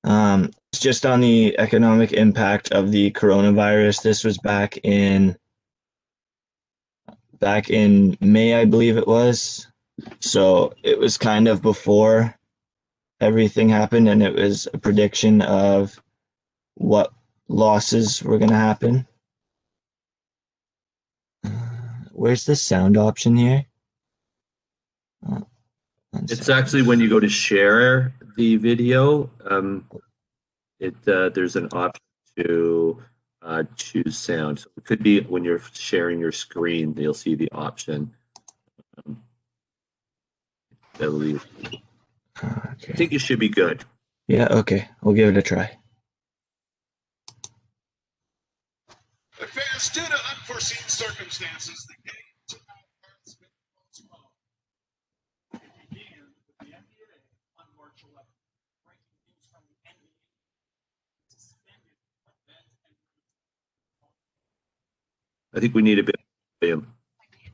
It's just on the economic impact of the coronavirus. This was back in May, I believe it was. So it was kind of before everything happened, and it was a prediction of what losses were going to happen. Where's the sound option here? It's actually when you go to share the video, there's an option to choose sound. So it could be when you're sharing your screen, you'll see the option. I believe. Okay. I think it should be good. Yeah, okay. We'll give it a try. But fans, due to unforeseen circumstances, the game tonight has been postponed. It began with the NBA on March 11th. Breaking news from the NBA suspended event and I think we need a bit of volume.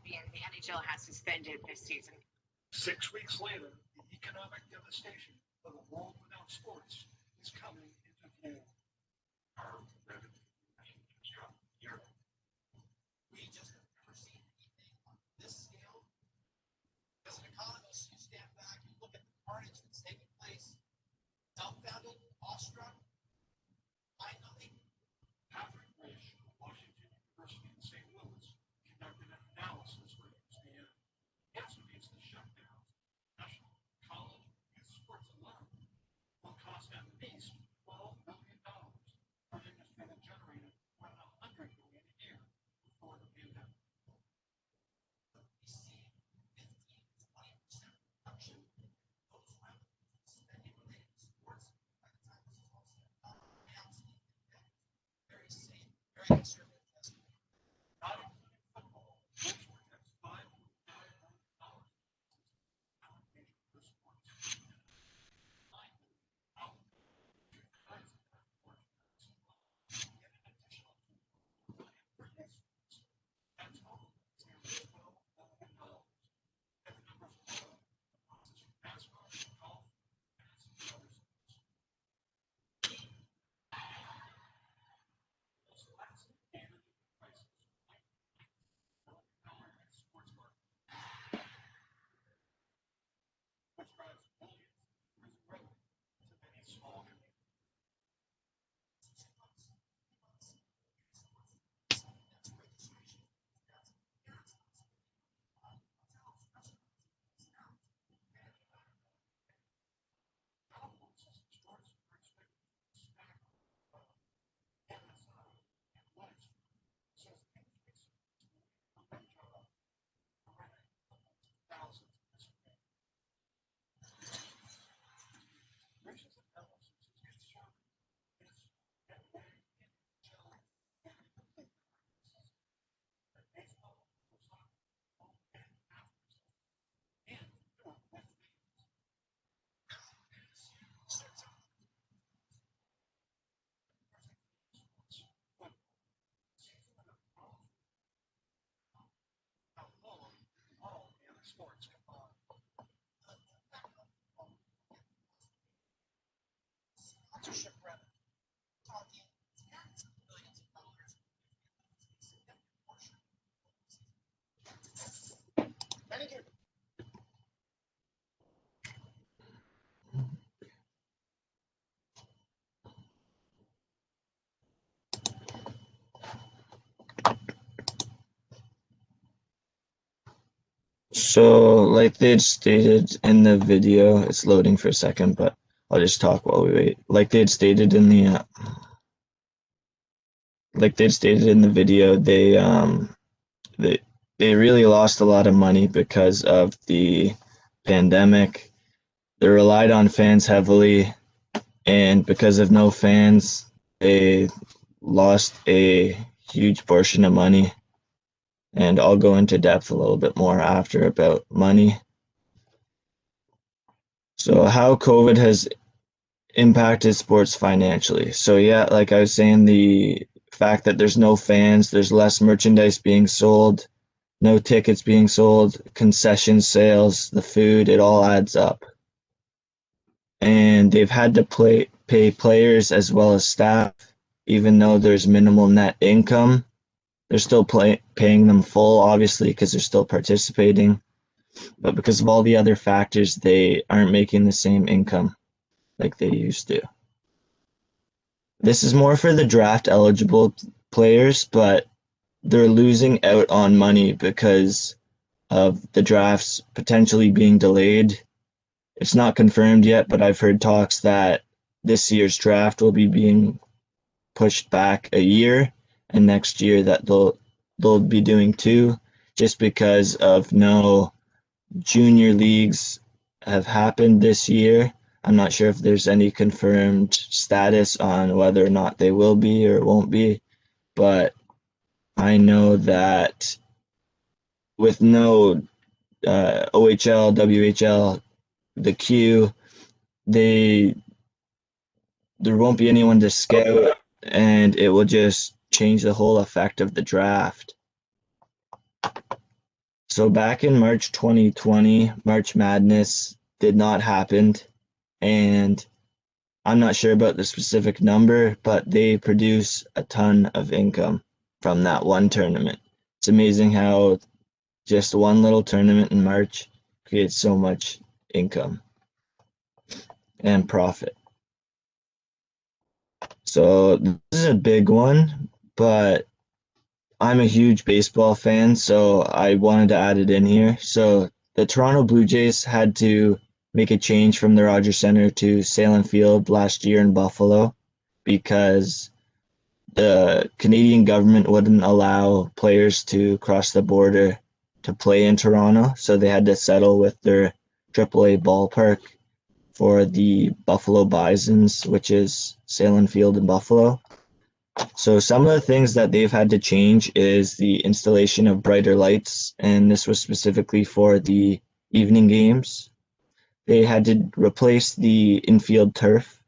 The NHL has suspended this season. 6 weeks later, the economic devastation of a world without sports is coming into view. Our revenue Europe. We just have never seen anything on this scale. As an economist, you stand back and look at the carnage that's taking place, dumbfounded, awestruck, by nothing. Patrick Rich of Washington University in St. Louis conducted an analysis for ESPN. He estimates the shutdown national college youth sports alone will cost at least $12 billion for industry to So, like they'd stated in the video, it's loading for a second, but I'll just talk while we wait. Like they'd stated in the video, they they really lost a lot of money because of the pandemic. They relied on fans heavily, and because of no fans, they lost a huge portion of money. And I'll go into depth a little bit more after about money. So, how COVID has impacted sports financially. So, yeah, like I was saying, the fact that there's no fans, there's less merchandise being sold, no tickets being sold, concession sales, the food, it all adds up. And they've had to pay players as well as staff, even though there's minimal net income. They're still paying them full, obviously, because they're still participating. But because of all the other factors, they aren't making the same income like they used to. This is more for the draft eligible players, but they're losing out on money because of the drafts potentially being delayed. It's not confirmed yet, but I've heard talks that this year's draft will be being pushed back a year, and next year that they'll be doing two, just because of no junior leagues have happened this year. I'm not sure if there's any confirmed status on whether or not they will be or won't be, but I know that with no OHL, WHL, the Q, they there won't be anyone to scout, and it will just change the whole effect of the draft. So back in March 2020, March Madness did not happen, and I'm not sure about the specific number, but they produce a ton of income from that one tournament. It's amazing how just one little tournament in March creates so much income and profit. So this is a big one, but I'm a huge baseball fan, so I wanted to add it in here. So the Toronto Blue Jays had to make a change from the Rogers Center to Salem Field last year in Buffalo because the Canadian government wouldn't allow players to cross the border to play in Toronto, so they had to settle with their AAA ballpark for the Buffalo Bisons, which is Salem Field in Buffalo. So some of the things that they've had to change is the installation of brighter lights, and this was specifically for the evening games. They had to replace the infield turf.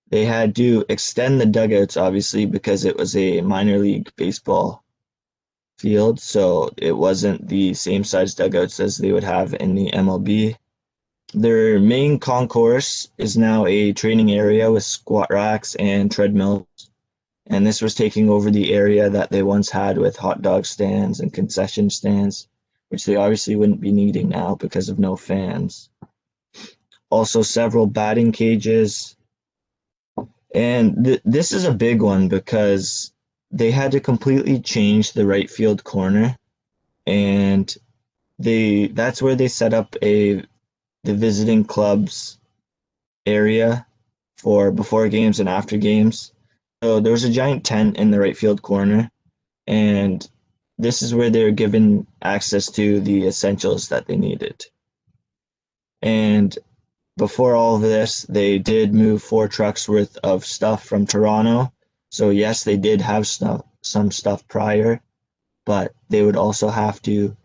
They had to extend the dugouts, obviously, because it was a minor league baseball field, so it wasn't the same size dugouts as they would have in the MLB. Their main concourse is now a training area with squat racks and treadmills, and this was taking over the area that they once had with hot dog stands and concession stands, which they obviously wouldn't be needing now because of no fans. Also, several batting cages. And this is a big one because they had to completely change the right field corner, and that's where they set up the visiting clubs area for before games and after games. So there was a giant tent in the right field corner, and this is where they were given access to the essentials that they needed. And before all of this, they did move 4 trucks worth of stuff from Toronto. So yes, they did have some stuff prior, but they would also have to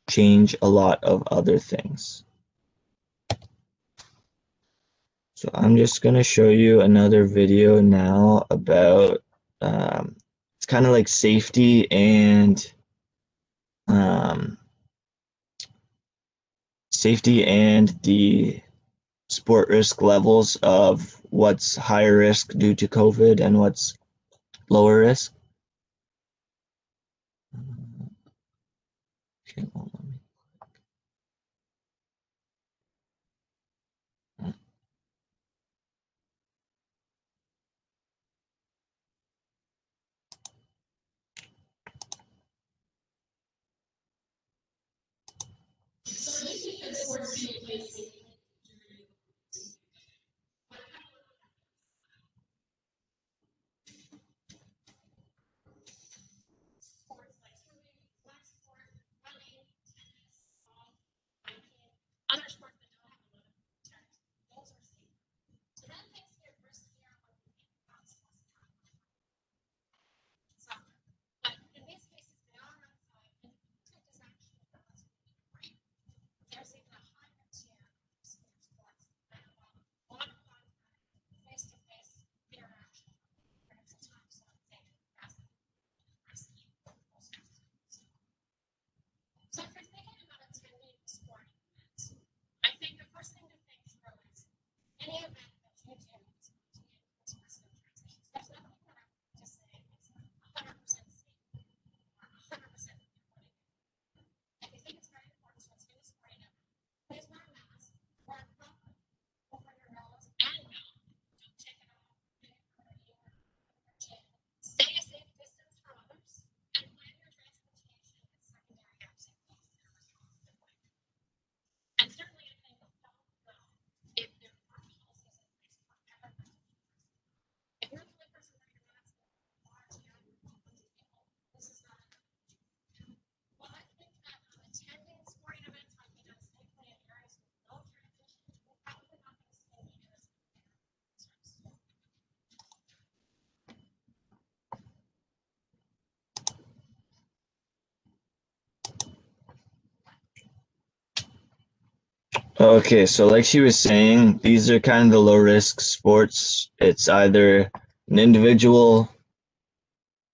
change a lot of other things. So I'm just going to show you another video now about it's kind of like um, safety and the sport risk levels of what's higher risk due to COVID and what's lower risk. Okay, hold on. Okay, so like she was saying, these are kind of the low risk sports. It's either an individual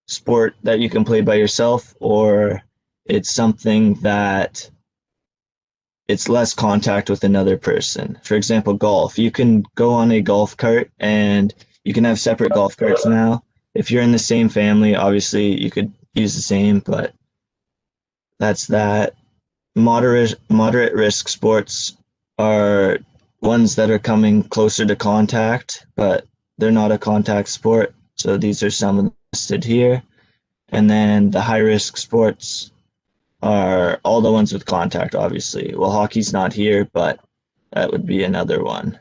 sport that you can play by yourself, or it's something that it's less contact with another person. For example, golf. You can go on a golf cart and you can have separate golf carts now. If you're in the same family, obviously you could use the same, but that's that. Moderate risk sports are ones that are coming closer to contact, but they're not a contact sport. So these are some listed here. And then the high risk sports are all the ones with contact, obviously. Well, hockey's not here, but that would be another one.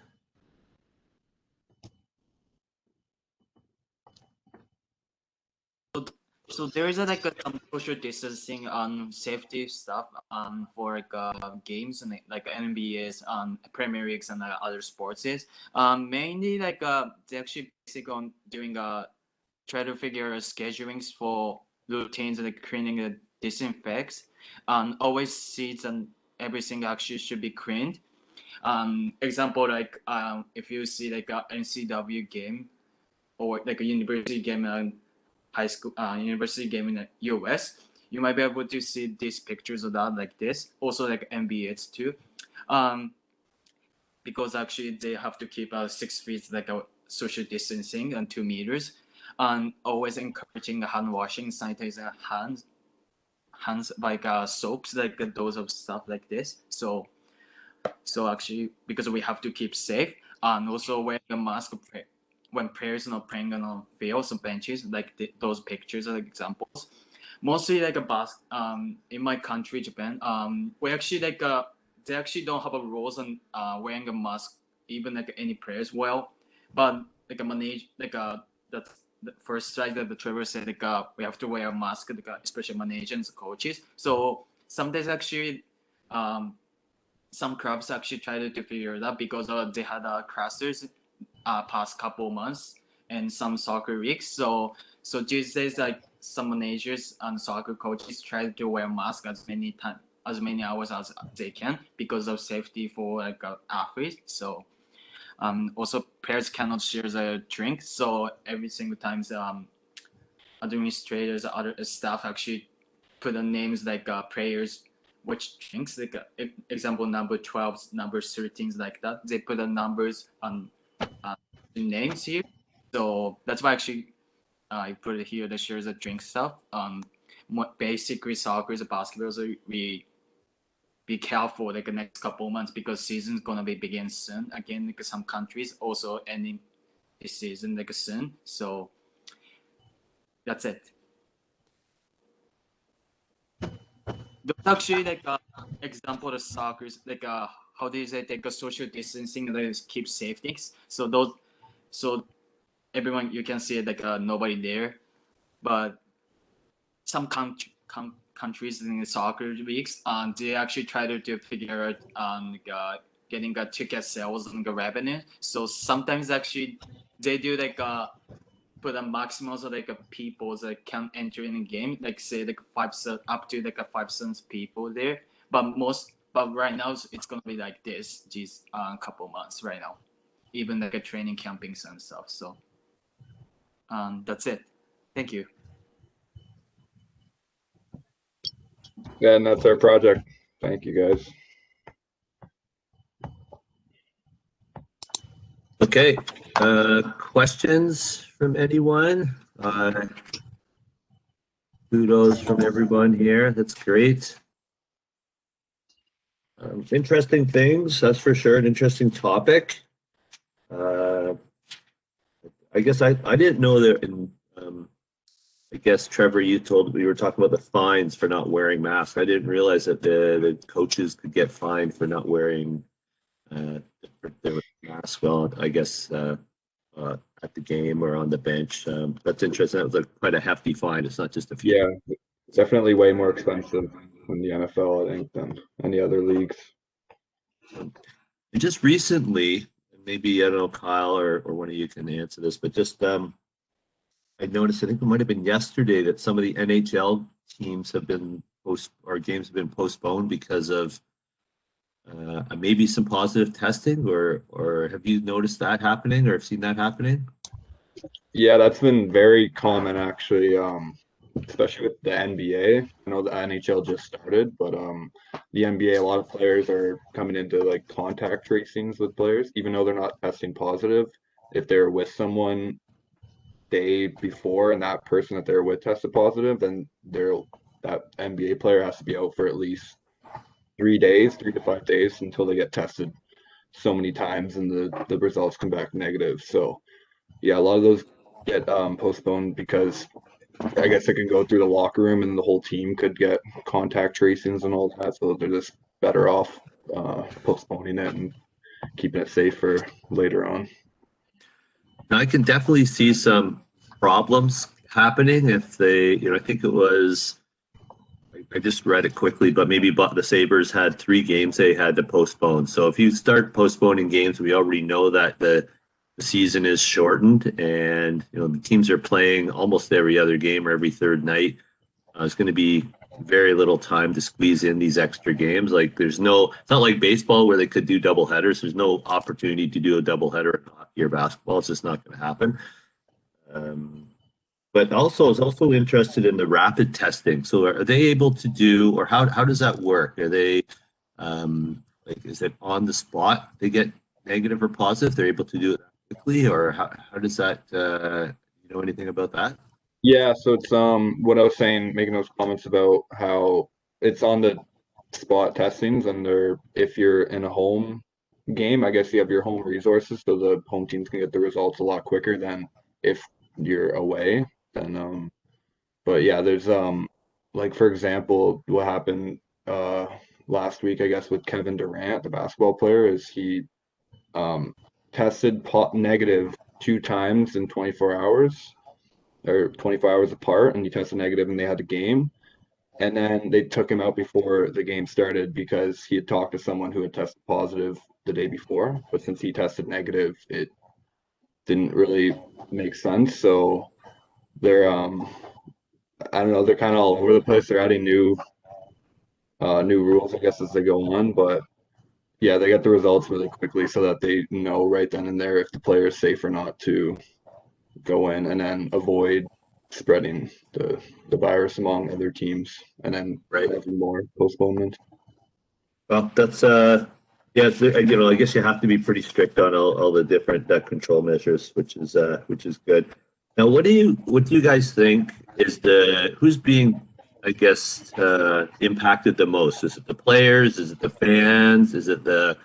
So there is some social distancing on safety stuff for games and like NBA's Premier Leagues and other sports is mainly they actually basically on doing try to figure schedulings for routines and cleaning the disinfects. Always seats and everything actually should be cleaned. Example if you see like a NCW game or like a university game high school university game in the US, you might be able to see these pictures of that like this. Also like NBA's too, um, because actually they have to keep 6 feet like a social distancing and 2 meters, and always encouraging hand washing, sanitizing hands like soaps like those of stuff like this. So actually, because we have to keep safe, and also wearing a mask when players not playing on fields and benches, like those pictures are examples. Mostly like a in my country, Japan, we actually they actually don't have a rules on wearing a mask, even like any players. Well, but like a manage that's the first strike that the Trevor said we have to wear a mask, especially managers and coaches. So sometimes actually um some clubs actually tried to figure it out because they had clusters past couple months and some soccer leagues. So these days, like some managers and soccer coaches try to wear masks as many hours as they can because of safety for athletes. So also players cannot share their drink. So every single time administrators, other staff actually put the names players which drinks example number 12, number 13, like that. They put the numbers on the names here. So that's why actually I put it here that shares the drink stuff. Basically soccer, basketball, so we be careful like the next couple of months because season's gonna be begin soon. Again, like some countries also ending this season like soon. So that's it. Those actually example of soccer is how do you say take a social distancing and keep safety. So those so everyone you can see it nobody there, but some countries in the soccer leagues they actually try to figure out getting a ticket sales and the revenue. So sometimes actually they do put a maximum of people that can enter in the game, like say up to a 5 cents people there. But right now it's gonna be like this these couple months right now, even like a training campings and stuff. So that's it. Thank you. Yeah, and that's our project. Thank you, guys. Okay. Questions from anyone? Kudos from everyone here. That's great. Interesting things, that's for sure. An interesting topic. I guess I didn't know that in I guess Trevor, you told we were talking about the fines for not wearing masks. I didn't realize that the coaches could get fined for not wearing their mask. Well, I guess at the game or on the bench. That's interesting. That was quite a hefty fine. It's not just a few. Yeah, definitely way more expensive in the NFL, I think, than any other leagues. And just recently, maybe I don't know, Kyle or one of you can answer this, but just I noticed, I think it might have been yesterday, that some of the NHL teams have been games have been postponed because of maybe some positive testing, or have you noticed that happening or have seen that happening? Yeah, that's been very common actually, especially with the NBA. I know the NHL just started, but the NBA, a lot of players are coming into like contact tracings with players, even though they're not testing positive. If they're with someone day before and that person that they're with tested positive, then that NBA player has to be out for at least 3 days, 3 to 5 days until they get tested so many times and the results come back negative. So yeah, a lot of those get postponed because I guess it can go through the locker room and the whole team could get contact tracings and all that. So they're just better off postponing it and keeping it safe for later on. Now, I can definitely see some problems happening if they, I think it was, I just read it quickly, but maybe the Sabres had 3 games they had to postpone. So if you start postponing games, we already know that the season is shortened, and the teams are playing almost every other game or every third night. It's going to be very little time to squeeze in these extra games. Like it's not like baseball where they could do double headers. There's no opportunity to do a double header in hockey or basketball. It's just not going to happen. But also, I was also interested in the rapid testing. So are they able to do, or how does that work? Are they, like, is it on the spot they get negative or positive? They're able to do it quickly, or how does that, you know anything about that? Yeah, so it's what I was saying, making those comments about how it's on the spot testings and if you're in a home game, I guess you have your home resources, so the home teams can get the results a lot quicker than if you're away. And but yeah, there's like for example, what happened last week, I guess, with Kevin Durant, the basketball player, is he tested negative 2 times in 24 hours or 24 hours apart, and he tested negative and they had a game. And then they took him out before the game started because he had talked to someone who had tested positive the day before. But since he tested negative, it didn't really make sense. So they're I don't know, they're kind of all over the place. They're adding new rules, I guess, as they go on. But yeah, they get the results really quickly so that they know right then and there if the player is safe or not to go in, and then avoid spreading the virus among other teams, and then having more postponement. Well, that's yeah, I guess you have to be pretty strict on all the different control measures, which is good. Now, what do you guys think is who's being, I guess, impacted the most? Is it the players? Is it the fans? Is it the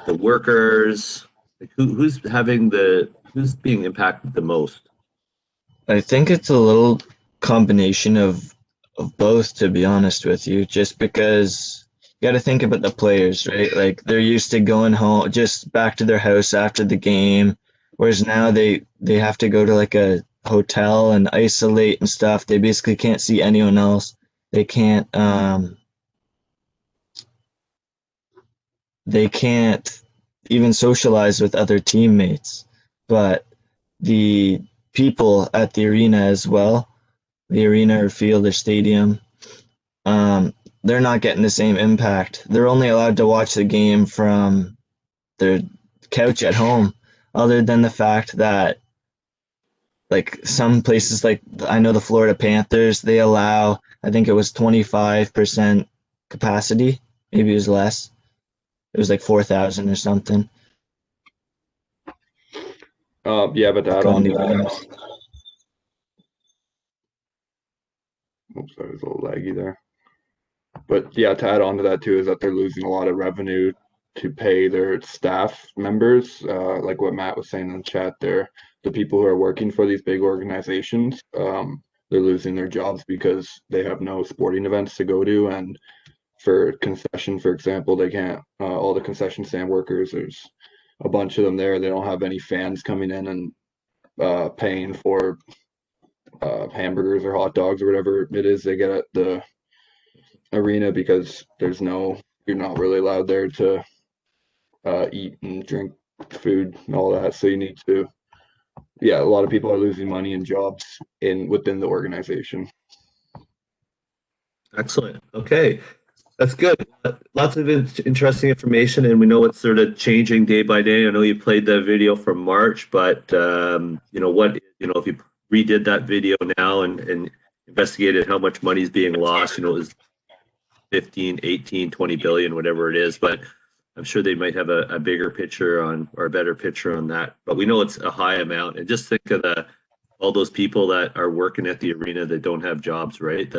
workers? Like who's being impacted the most? I think it's a little combination of both, to be honest with you, just because you got to think about the players, right? Like they're used to going home, just back to their house after the game, whereas now they have to go to like a hotel and isolate and stuff. They basically can't see anyone else. They can't even socialize with other teammates. But the people at the arena as well, the arena or field or stadium, they're not getting the same impact. They're only allowed to watch the game from their couch at home, other than the fact that like some places, like I know the Florida Panthers, they allow, I think it was 25% capacity, maybe it was less. It was like 4,000 or something. Yeah, but to add on to that, oops, I was a little laggy there. But yeah, to add on to that too is that they're losing a lot of revenue to pay their staff members. Like what Matt was saying in the chat there, the people who are working for these big organizations, they're losing their jobs because they have no sporting events to go to. And for concession, for example, they can't, all the concession stand workers, there's a bunch of them there. They don't have any fans coming in and paying for hamburgers or hot dogs or whatever it is they get at the arena because you're not really allowed there to eat and drink food and all that. So you need to, yeah, a lot of people are losing money and jobs within the organization. Excellent. Okay. That's good. Lots of interesting information, and we know it's sort of changing day by day. I know you played the video from March, but if you redid that video now and investigated how much money is being lost, it was 15, 18, 20 billion, whatever it is. But I'm sure they might have a bigger picture on or a better picture on that. But we know it's a high amount, and just think of all those people that are working at the arena that don't have jobs, right?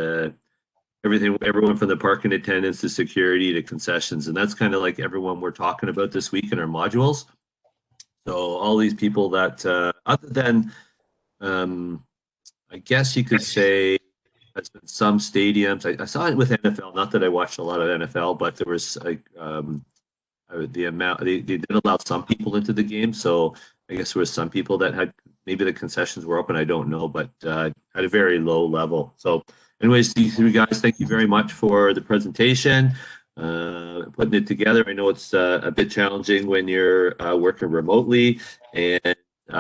Everyone from the parking attendants to security to concessions, and that's kind of like everyone we're talking about this week in our modules. So all these people that other than I guess you could say that's been some stadiums. I saw it with NFL, not that I watched a lot of NFL, but there was like the amount they did allow some people into the game, so I guess there was some people that had maybe the concessions were open, I don't know, but at a very low level. So anyways, these three guys, thank you very much for the presentation, putting it together. I know it's a bit challenging when you're working remotely and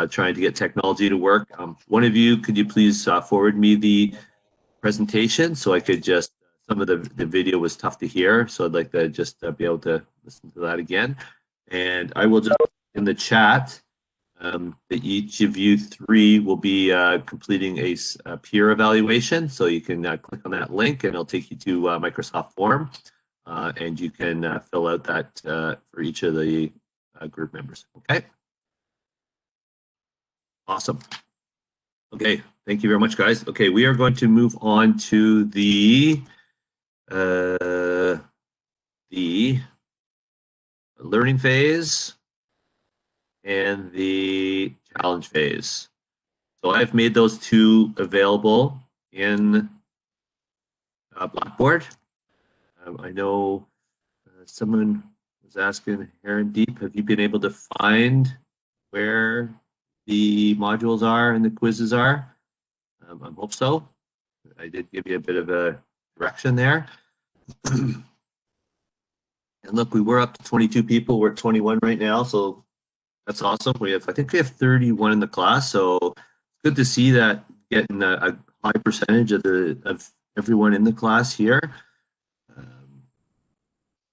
trying to get technology to work. One of you, could you please forward me the presentation so I could just, some of the video was tough to hear, so I'd like to just be able to listen to that again. And I will just in the chat that each of you three will be completing a peer evaluation. So you can click on that link and it'll take you to Microsoft Form, and you can fill out that for each of the group members. Okay. Awesome. Okay, thank you very much, guys. Okay, we are going to move on to the learning phase and the challenge phase. So I've made those two available in Blackboard. I know someone was asking, Aaron Deep, have you been able to find where the modules are and the quizzes are? I hope so. I did give you a bit of a direction there. And look, we were up to 22 people. We're at 21 right now, so that's awesome. I think we have 31 in the class, so it's good to see that getting a high percentage of everyone in the class here.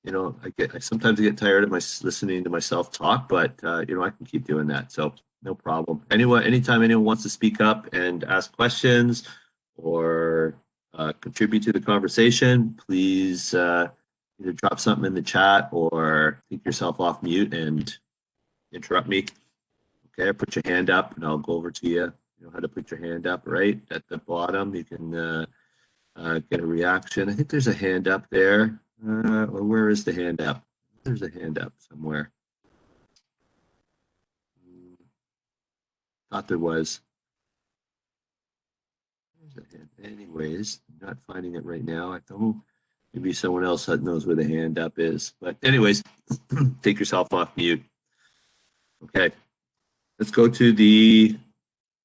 I sometimes get tired of listening to myself talk, but I can keep doing that, so no problem. Anytime anyone wants to speak up and ask questions or contribute to the conversation, please either drop something in the chat or take yourself off mute and interrupt me. Okay, put your hand up and I'll go over to you. You know how to put your hand up right at the bottom. You can get a reaction. I think there's a hand up there. Or where is the hand up? There's a hand up somewhere. Thought there was. There's a hand. Anyways, I'm not finding it right now. I don't. Maybe someone else knows where the hand up is. But anyways, take yourself off mute. Okay, let's go to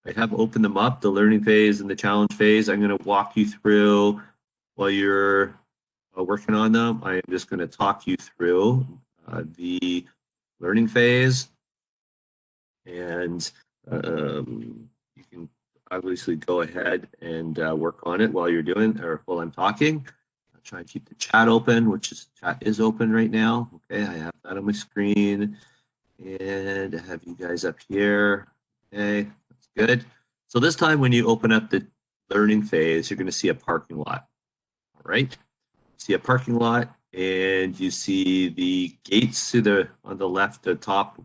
I have opened them up, the learning phase and the challenge phase. I'm going to walk you through while you're working on them. I am just going to talk you through the learning phase, and you can obviously go ahead and work on it while you're doing or while I'm talking. I'll try and keep the chat open, chat is open right now. Okay, I have that on my screen, and I have you guys up here. Okay, that's good. So this time when you open up the learning phase, you're going to see a parking lot. All right. See a parking lot, and you see the gates on the left, the top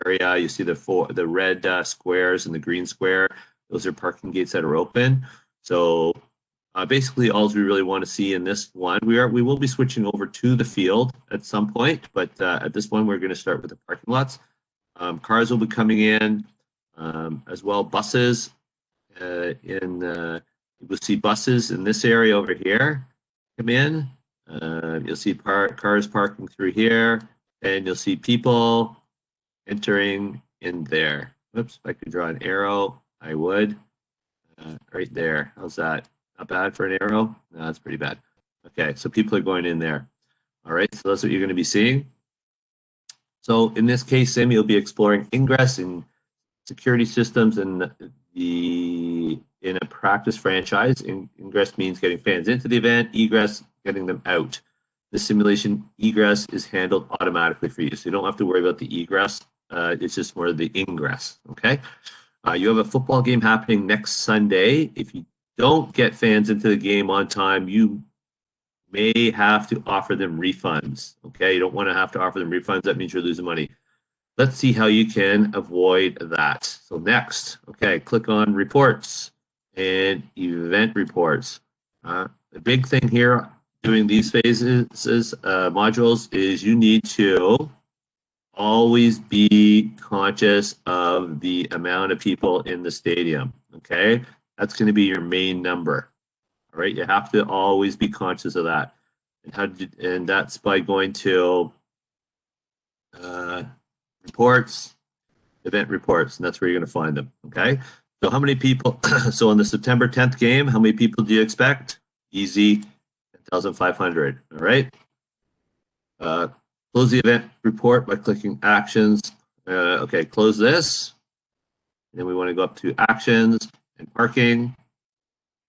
area. You see the red squares and the green square. Those are parking gates that are open. So basically, all we really want to see in this one, we will be switching over to the field at some point, but at this one, we're going to start with the parking lots. Cars will be coming in as well. Buses you will see buses in this area over here come in. You'll see cars parking through here, and you'll see people entering in there. Oops, if I could draw an arrow, I would. Right there. How's that? Not bad for an arrow? No, that's pretty bad. Okay, so people are going in there. All right, so that's what you're going to be seeing. So in this case, Sam, you'll be exploring ingress and security systems in the in a practice franchise. Ingress means getting fans into the event, egress, getting them out. The simulation egress is handled automatically for you, so you don't have to worry about the egress. It's just more the ingress, okay? You have a football game happening next Sunday. If you don't get fans into the game on time, you may have to offer them refunds, okay? You don't want to have to offer them refunds. That means you're losing money. Let's see how you can avoid that. So next, okay, click on reports and event reports. The big thing here doing these phases, modules, is you need to always be conscious of the amount of people in the stadium, okay? That's going to be your main number, all right? You have to always be conscious of that. And that's by going to reports, event reports, and that's where you're going to find them, okay? So how many people, so on the September 10th game, how many people do you expect? Easy, 10,500, all right? Close the event report by clicking actions. Okay, close this. And then we want to go up to actions and parking.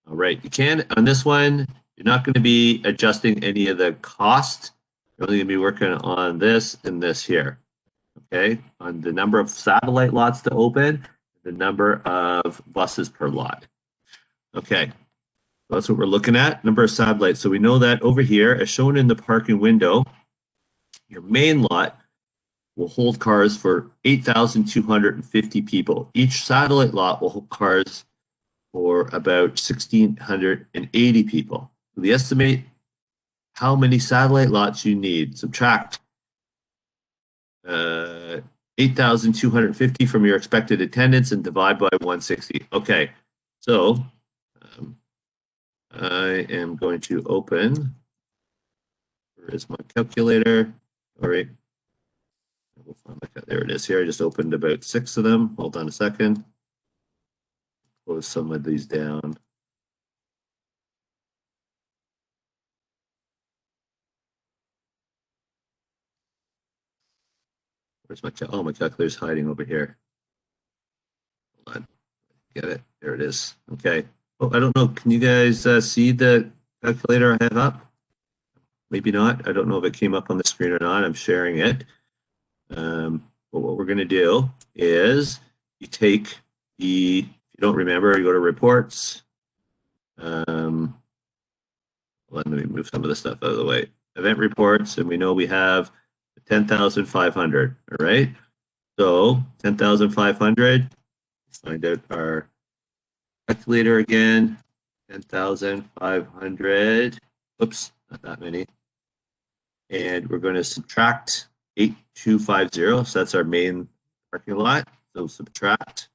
All right, you can, on this one, you're not going to be adjusting any of the cost. You're only going to be working on this and this here. Okay, on the number of satellite lots to open, the number of buses per lot. Okay, that's what we're looking at, number of satellites. So we know that over here, as shown in the parking window, your main lot will hold cars for 8,250 people. Each satellite lot will hold cars for about 1,680 people. So we estimate how many satellite lots you need. Subtract 8,250 from your expected attendance and divide by 160. Okay, so I am going to open. Where is my calculator? All right. There it is here. I just opened about 6 of them. Hold on a second. Close some of these down. Where's my my calculator's hiding over here. Hold on. Get it. There it is. Okay. Oh, I don't know. Can you guys see the calculator I have up? Maybe not. I don't know if it came up on the screen or not. I'm sharing it. But what we're going to do is you take the, if you don't remember, you go to reports. Let me move some of the stuff out of the way. Event reports, and we know we have 10,500, all right? So 10,500, find out our calculator again, 10,500, oops, not that many. And we're going to subtract 8,250, so that's our main parking lot. So subtract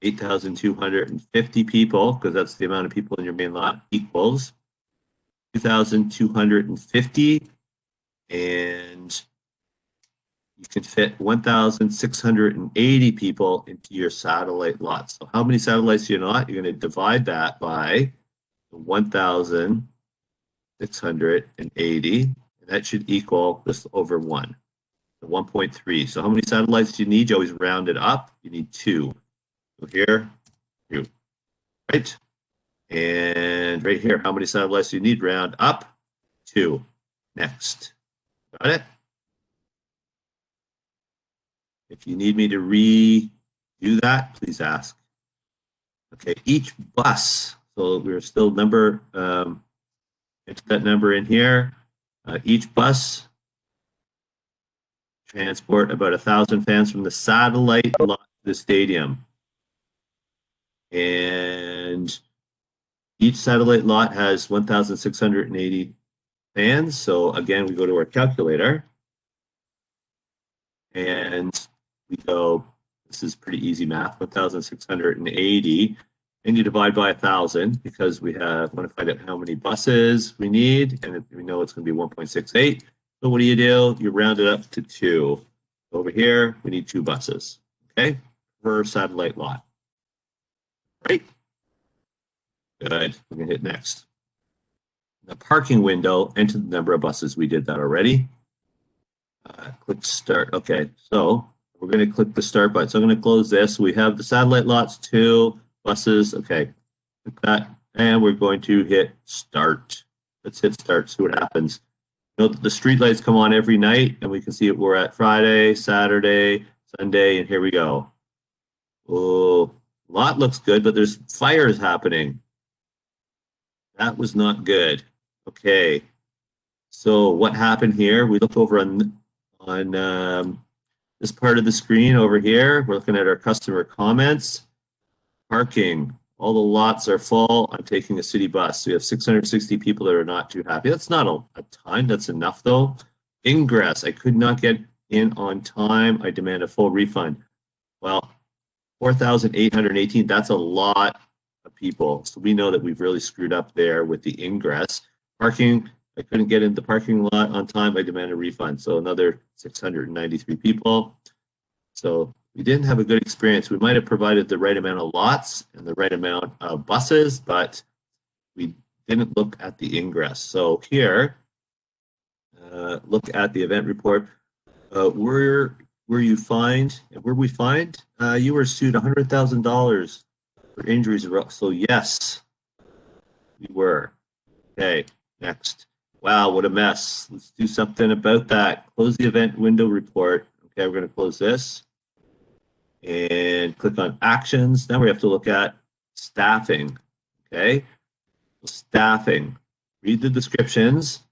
8,250 people, because that's the amount of people in your main lot, equals 2,250, and you can fit 1,680 people into your satellite lot. So how many satellites do you not? You're going to divide that by 1,680, and that should equal just over 1. 1.3. So how many satellites do you need? You always round it up. You need 2. So here, 2. Right? And right here, how many satellites do you need? Round up. 2. Next. Got it? If you need me to redo that, please ask. Okay, each bus. So we're still enter that number in here. Each bus transport about 1,000 fans from the satellite lot to the stadium. And each satellite lot has 1,680 fans. So again, we go to our calculator and we go, this is pretty easy math, 1,680, and you divide by 1,000 because we want to find out how many buses we need, and we know it's going to be 1.68. So what do? You round it up to 2. Over here, we need 2 buses, okay, per satellite lot. Right? Good. We're going to hit next. The parking window, enter the number of buses. We did that already. Click start. Okay, so we're going to click the start button. So I'm going to close this. We have the satellite lots, 2 buses. Okay, Like that. And we're going to hit start. Let's hit start, see what happens. Note that the street lights come on every night, and we can see it. We're at Friday, Saturday, Sunday, and here we go. Oh, a lot looks good, but there's fires happening. That was not good. Okay. So what happened here? We look over on this part of the screen over here. We're looking at our customer comments. Parking. All the lots are full. I'm taking a city bus. So we have 660 people that are not too happy. That's not a ton. That's enough though. Ingress. I could not get in on time. I demand a full refund. Well, 4,818. That's a lot of people. So we know that we've really screwed up there with the ingress. Parking. I couldn't get in the parking lot on time. I demand a refund. So another 693 people. So we didn't have a good experience. We might have provided the right amount of lots and the right amount of buses, but we didn't look at the ingress. So here, look at the event report. Where we find you were sued $100,000 for injuries. So yes, we were. Okay, next. Wow, what a mess. Let's do something about that. Close the event window report. Okay, we're going to close this and click on actions. Now we have to look at staffing. Okay, staffing. Read the descriptions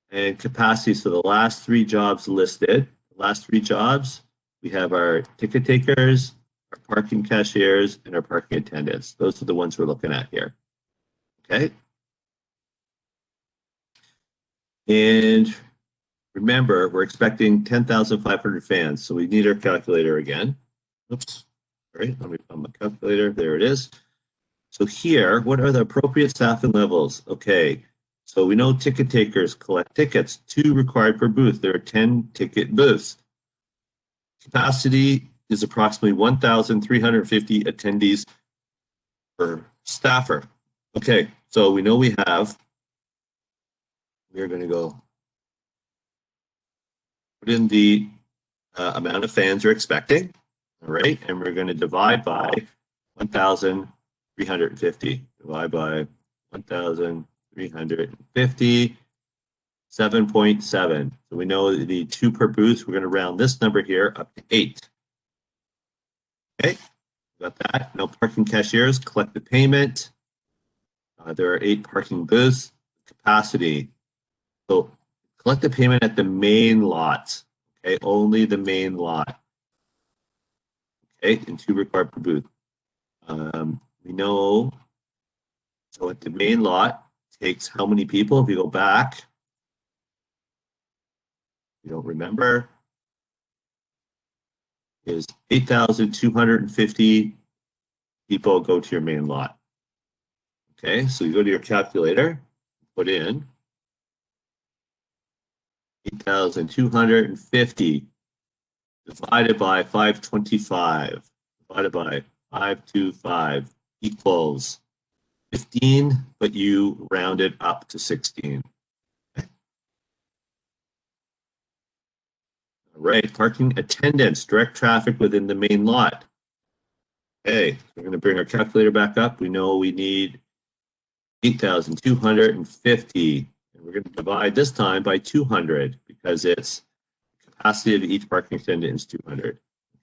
and capacity. So the last three jobs listed. The last three jobs, we have our ticket takers, our parking cashiers, and our parking attendants. Those are the ones we're looking at here. Okay. And remember, we're expecting 10,500 fans, so we need our calculator again. Oops. All right, let me find my calculator. There it is. So here, what are the appropriate staffing levels? Okay, so we know ticket takers collect tickets, 2 required per booth. There are 10 ticket booths. Capacity is approximately 1,350 attendees per staffer. Okay, so we know we are going to go put in the amount of fans you're expecting, all right, and we're going to divide by 1,350. Divide by 1,350, 7.7. So we know the 2 per booth. We're going to round this number here up to 8. Okay, got that. Now parking cashiers collect the payment. There are 8 parking booths. Capacity. So collect the payment at the main lot. Okay, only the main lot. Okay, and 2 required per booth. We know, so at the main lot takes how many people? If you go back, you don't remember, is 8,250 people go to your main lot. Okay, so you go to your calculator, put in 8,250 divided by 525 divided by 525 equals 15, but you round it up to 16. Okay. All right, parking attendance, direct traffic within the main lot. Okay, we're going to bring our calculator back up. We know we need 8,250. And we're going to divide this time by 200 because its capacity of each parking attendant is 200.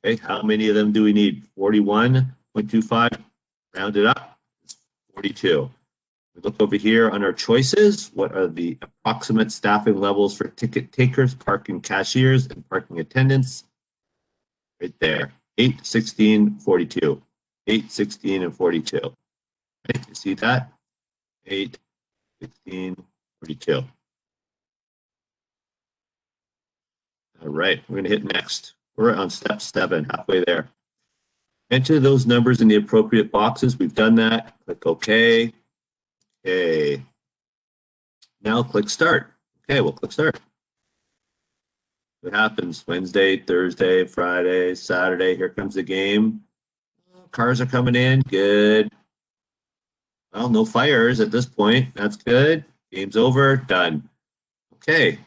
Okay, how many of them do we need? 41.25, round it up, it's 42. We look over here on our choices. What are the approximate staffing levels for ticket takers, parking cashiers, and parking attendants? Right there, 8, 16, 42. 8, 16, and 42. Okay, you see that? 8, 16, 42. All right, we're going to hit next. We're on step 7, halfway there. Enter those numbers in the appropriate boxes. We've done that. Click OK. Okay. Now click Start. Okay, we'll click Start. What happens? Wednesday, Thursday, Friday, Saturday. Here comes the game. Cars are coming in. Good. Well, no fires at this point. That's good. Game's over. Done. Okay.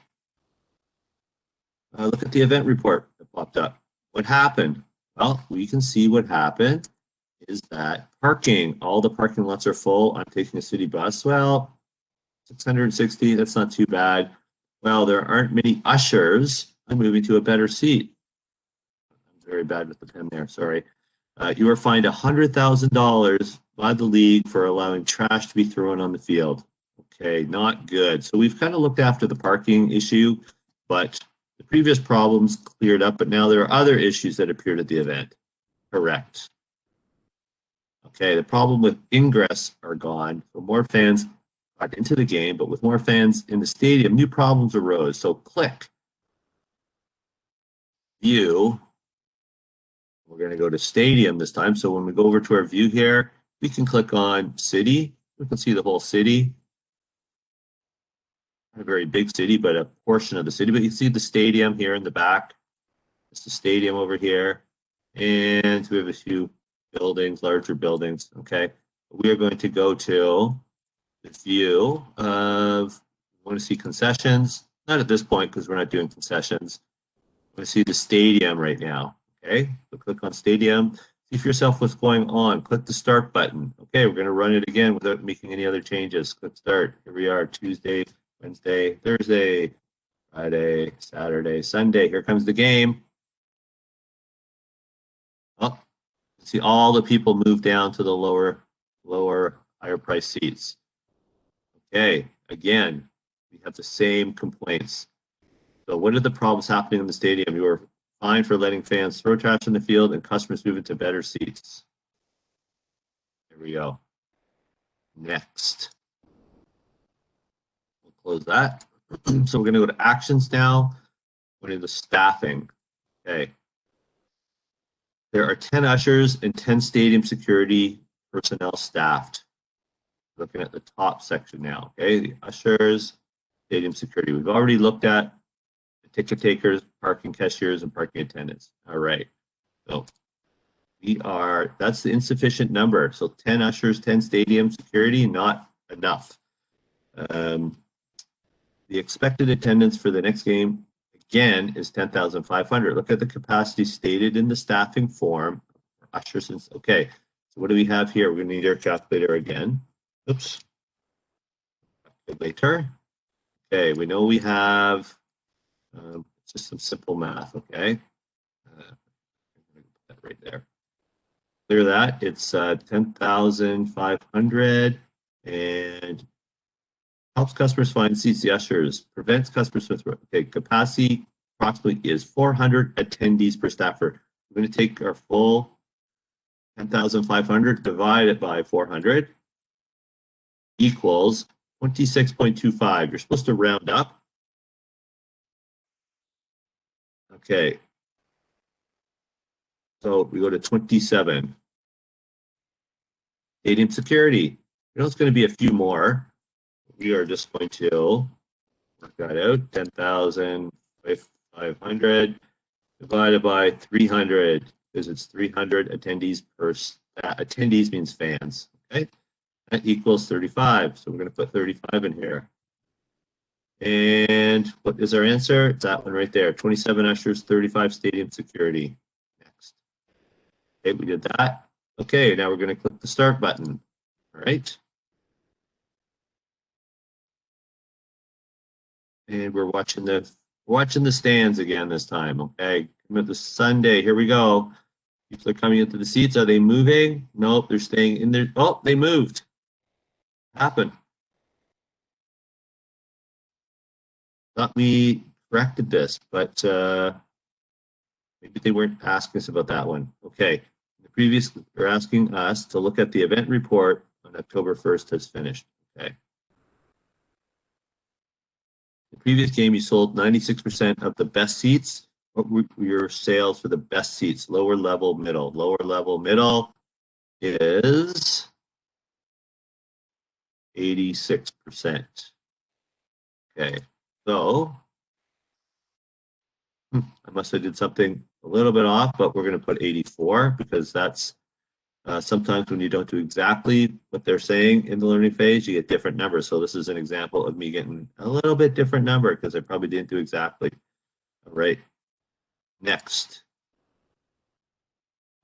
Look at the event report that popped up. What happened? Well, we can see what happened is that parking. All the parking lots are full. I'm taking a city bus. Well, 660, that's not too bad. Well, there aren't many ushers. I'm moving to a better seat. I'm very bad with the pen there, sorry. You are fined $100,000 by the league for allowing trash to be thrown on the field. Okay, not good. So we've kind of looked after the parking issue, but the previous problems cleared up, but now there are other issues that appeared at the event. Correct. Okay, the problem with ingress are gone. So more fans got into the game, but with more fans in the stadium, new problems arose. So click view. We're going to go to stadium this time. So when we go over to our view here, we can click on city. We can see the whole city. Not a very big city, but a portion of the city. But you see the stadium here in the back. It's the stadium over here. And we have a few buildings, larger buildings. Okay. We are going to go to the view of, we want to see concessions. Not at this point because we're not doing concessions. We want to see the stadium right now. Okay. So click on stadium. See for yourself what's going on. Click the start button. Okay. We're going to run it again without making any other changes. Click start. Here we are. Tuesday, Wednesday, Thursday, Friday, Saturday, Sunday. Here comes the game. Oh, see all the people move down to the lower, higher price seats. Okay, again, we have the same complaints. So what are the problems happening in the stadium? You were fined for letting fans throw trash in the field and customers move into better seats. Here we go. Next. We'll close that. So we're going to go to actions now. We're going to staffing. Okay. There are 10 ushers and 10 stadium security personnel staffed. Looking at the top section now, okay? The ushers, stadium security. We've already looked at the ticket takers, parking cashiers, and parking attendants. All right. So that's the insufficient number. So 10 ushers, 10 stadium security, not enough. The expected attendance for the next game again is 10,500. Look at the capacity stated in the staffing form for ushers. Okay, so what do we have here? We're going to need our calculator again. Oops. Calculator. Okay, we know we have just some simple math. Okay, I'm going to put that right there. Clear that. It's 10,500 and helps customers find seats. The ushers prevents customers with capacity approximately is 400 attendees per staffer. We're going to take our full 10,500 divided by 400 equals 26.25. You're supposed to round up. Okay. So we go to 27. Stadium security. You know it's going to be a few more. We are just going to work that out. 10,500 divided by 300 because it's 300 attendees per attendees means fans. Okay, that equals 35. So we're going to put 35 in here. And what is our answer? It's that one right there. 27 ushers, 35 stadium security. Next. Okay, we did that. Okay, now we're going to click the start button. All right. And we're watching the stands again this time. Okay, with the Sunday. Here we go. People are coming into the seats. Are they moving? Nope, they're staying in there. Oh, they moved. Happened. Thought we corrected this, but maybe they weren't asking us about that one. Okay, the previous they're asking us to look at the event report on October 1st has finished. Okay. The previous game, you sold 96% of the best seats. What were your sales for the best seats? Lower level, middle. Lower level, middle is 86%. Okay, so I must have did something a little bit off, but we're going to put 84 because that's sometimes when you don't do exactly what they're saying in the learning phase, you get different numbers. So this is an example of me getting a little bit different number because I probably didn't do exactly. All right. Next.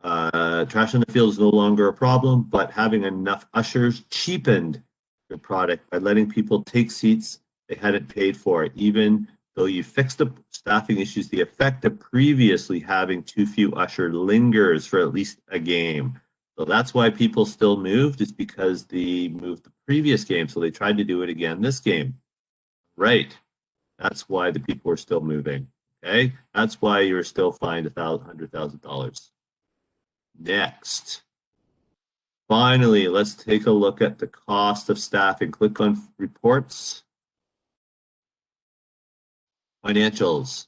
Trash on the field is no longer a problem, but having enough ushers cheapened the product by letting people take seats they hadn't paid for. Even though you fixed the staffing issues, the effect of previously having too few ushers lingers for at least a game. So that's why people still moved, is because they moved the previous game. So they tried to do it again this game. Right. That's why the people were still moving. Okay. That's why you're still fined $100,000. Next. Finally, let's take a look at the cost of staffing. Click on reports, financials,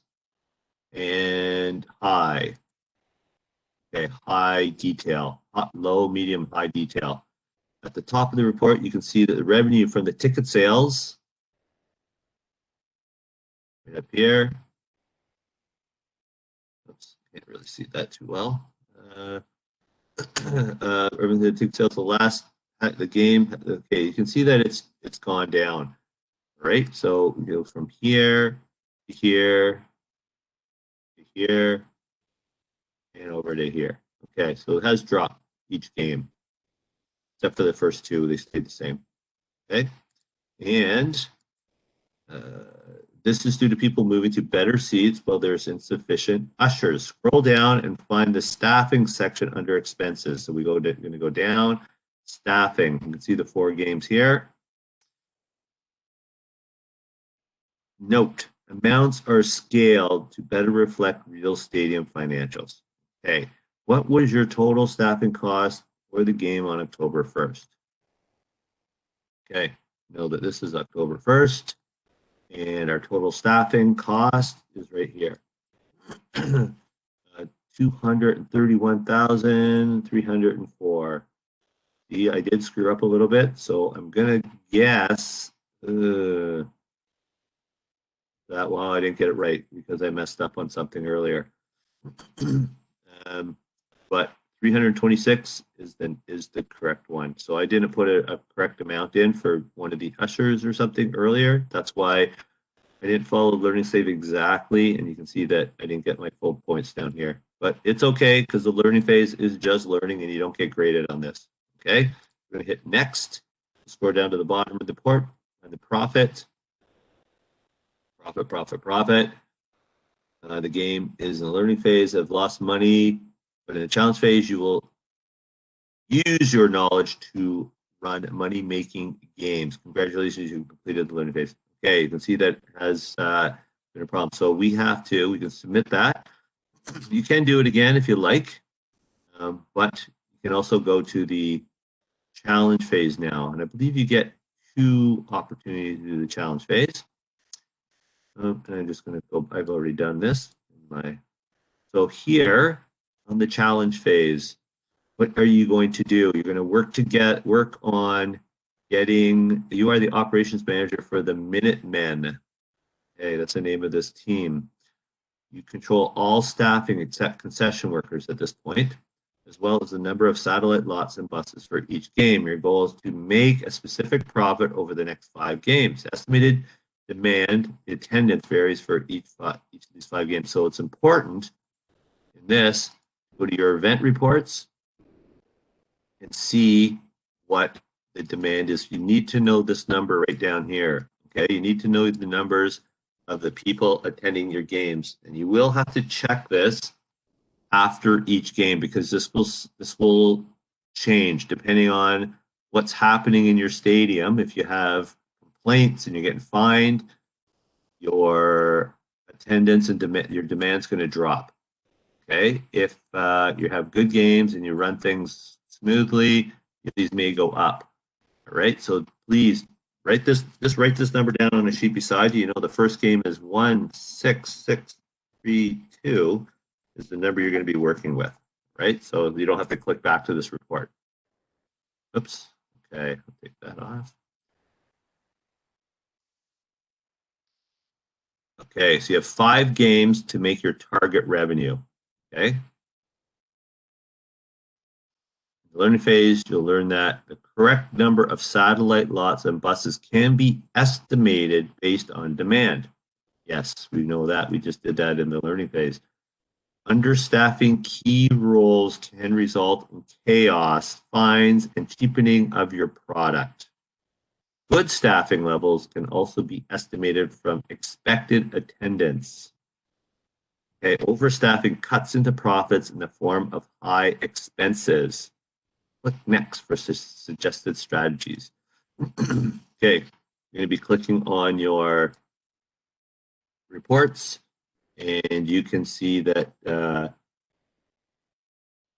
and high. Okay, high detail, low, medium, high detail. At the top of the report, you can see that the revenue from the ticket sales, right up here. Oops, can't really see that too well. Revenue from the ticket sales, the game. Okay, you can see that it's gone down, right? So we go from here to here to here and over to here. Okay, so it has dropped each game, except for the first two, they stayed the same. Okay, and this is due to people moving to better seats while there's insufficient ushers. Scroll down and find the staffing section under expenses. So we're going to go down, staffing. You can see the 4 games here. Note, amounts are scaled to better reflect real stadium financials. Okay, what was your total staffing cost for the game on October 1st? Okay, know that this is October 1st, and our total staffing cost is right here. 231,304. See, I did screw up a little bit, so I'm gonna guess that, well, I didn't get it right because I messed up on something earlier. But 326 is the correct one. So I didn't put a correct amount in for one of the ushers or something earlier. That's why I didn't follow learning save exactly, and you can see that I didn't get my full points down here. But it's okay, because the learning phase is just learning, and you don't get graded on this. Okay, we're going to hit next. Scroll down to the bottom of the report, and the profit. Profit. The game is in the learning phase. I've lost money, but in the challenge phase, you will use your knowledge to run money-making games. Congratulations, you completed the learning phase. Okay, you can see that has been a problem. So we can submit that. You can do it again if you like, but you can also go to the challenge phase now. And I believe you get 2 opportunities to do the challenge phase. And I'm just going to go, I've already done this. So here on the challenge phase, what are you going to do? You're going to work on getting, you are the operations manager for the Minutemen. Okay, that's the name of this team. You control all staffing except concession workers at this point, as well as the number of satellite lots and buses for each game. Your goal is to make a specific profit over the next 5 games. Estimated demand, the attendance varies for each of these 5 games. So it's important in this, go to your event reports and see what the demand is. You need to know this number right down here. Okay, you need to know the numbers of the people attending your games, and you will have to check this after each game, because this will change depending on what's happening in your stadium. If you have complaints and you're getting fined, your attendance and your demand's going to drop. Okay, if you have good games and you run things smoothly, these may go up. All right, so please write this number down on a sheet beside you. You know, the first game is 16632 is the number you're going to be working with, right? So you don't have to click back to this report. Oops. Okay, I'll take that off. Okay, so you have 5 games to make your target revenue. Okay. The learning phase, you'll learn that the correct number of satellite lots and buses can be estimated based on demand. Yes, we know that. We just did that in the learning phase. Understaffing key roles can result in chaos, fines, and cheapening of your product. Good staffing levels can also be estimated from expected attendance. Okay, overstaffing cuts into profits in the form of high expenses. Click next for suggested strategies. Okay, you're going to be clicking on your reports, and you can see that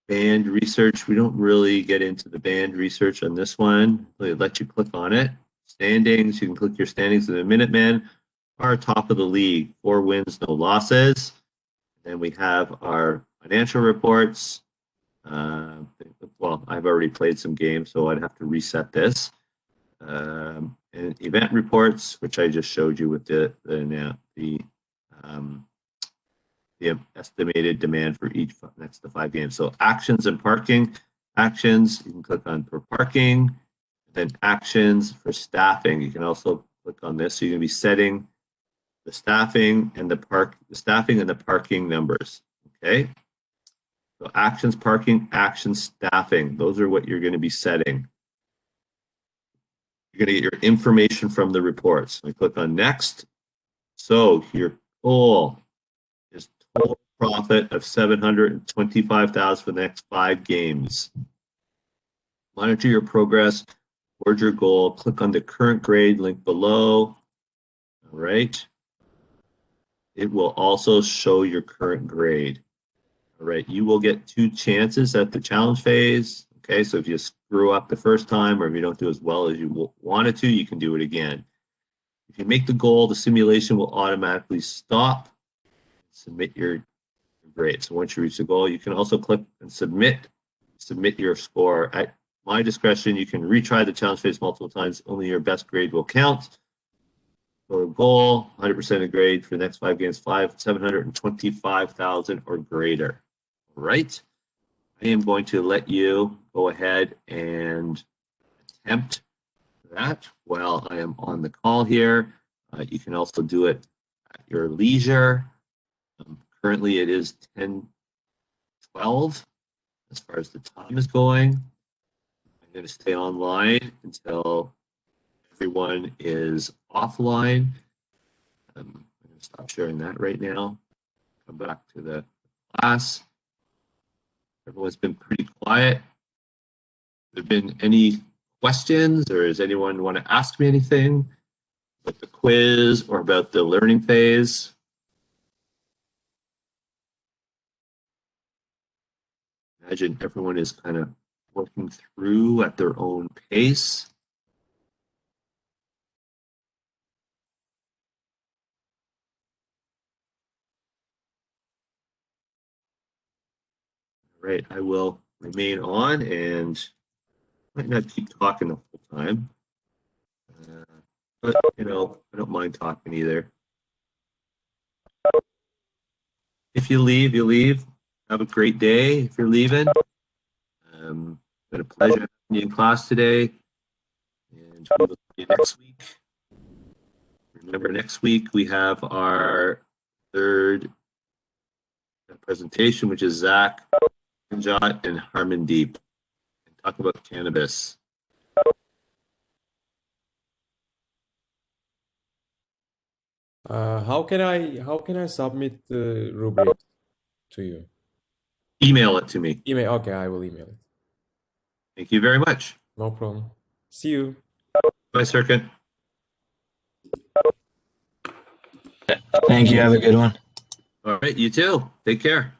band research, we don't really get into the band research on this one. They let you click on it. Standings, you can click your standings, and the Minutemen are top of the league, 4 wins, no losses. Then we have our financial reports. Well, I've already played some games, so I'd have to reset this. And event reports, which I just showed you with the estimated demand for each next to 5 games. So actions and parking. Actions, you can click on for parking. Then actions for staffing. You can also click on this. So you're going to be setting the staffing and the parking numbers. Okay. So actions, parking, actions, staffing. Those are what you're going to be setting. You're going to get your information from the reports. We click on next. So your goal is total profit of $725,000 for the next 5 games. Monitor your progress towards your goal. Click on the current grade link below. All right. It will also show your current grade. All right. You will get 2 chances at the challenge phase. Okay. So if you screw up the first time, or if you don't do as well as you wanted to, you can do it again. If you make the goal, the simulation will automatically stop. Submit your grade. So once you reach the goal, you can also click and submit your score. At my discretion, you can retry the challenge phase multiple times. Only your best grade will count. So goal, 100% of grade for the next 5 games, 725,000 or greater. All right. I am going to let you go ahead and attempt that while I am on the call here. You can also do it at your leisure. Currently, it is 10:12 as far as the time is going. I'm going to stay online until everyone is offline. I'm going to stop sharing that right now. Come back to the class. Everyone's been pretty quiet. Have there been any questions, or does anyone want to ask me anything about the quiz or about the learning phase? Imagine everyone is kind of working through at their own pace. All right, I will remain on and might not keep talking the whole time. But, I don't mind talking either. If you leave, you leave. Have a great day if you're leaving. Been a pleasure having you in class today. And we will see you next week. Remember, next week we have our 3rd presentation, which is Zach, Jot, and Harmandeep, and talk about cannabis. How can I submit the rubric to you? Email it to me. Email. Okay, I will email it. Thank you very much. No problem. See you. Bye, Circuit. Thank you. Have a good one. All right, you too. Take care.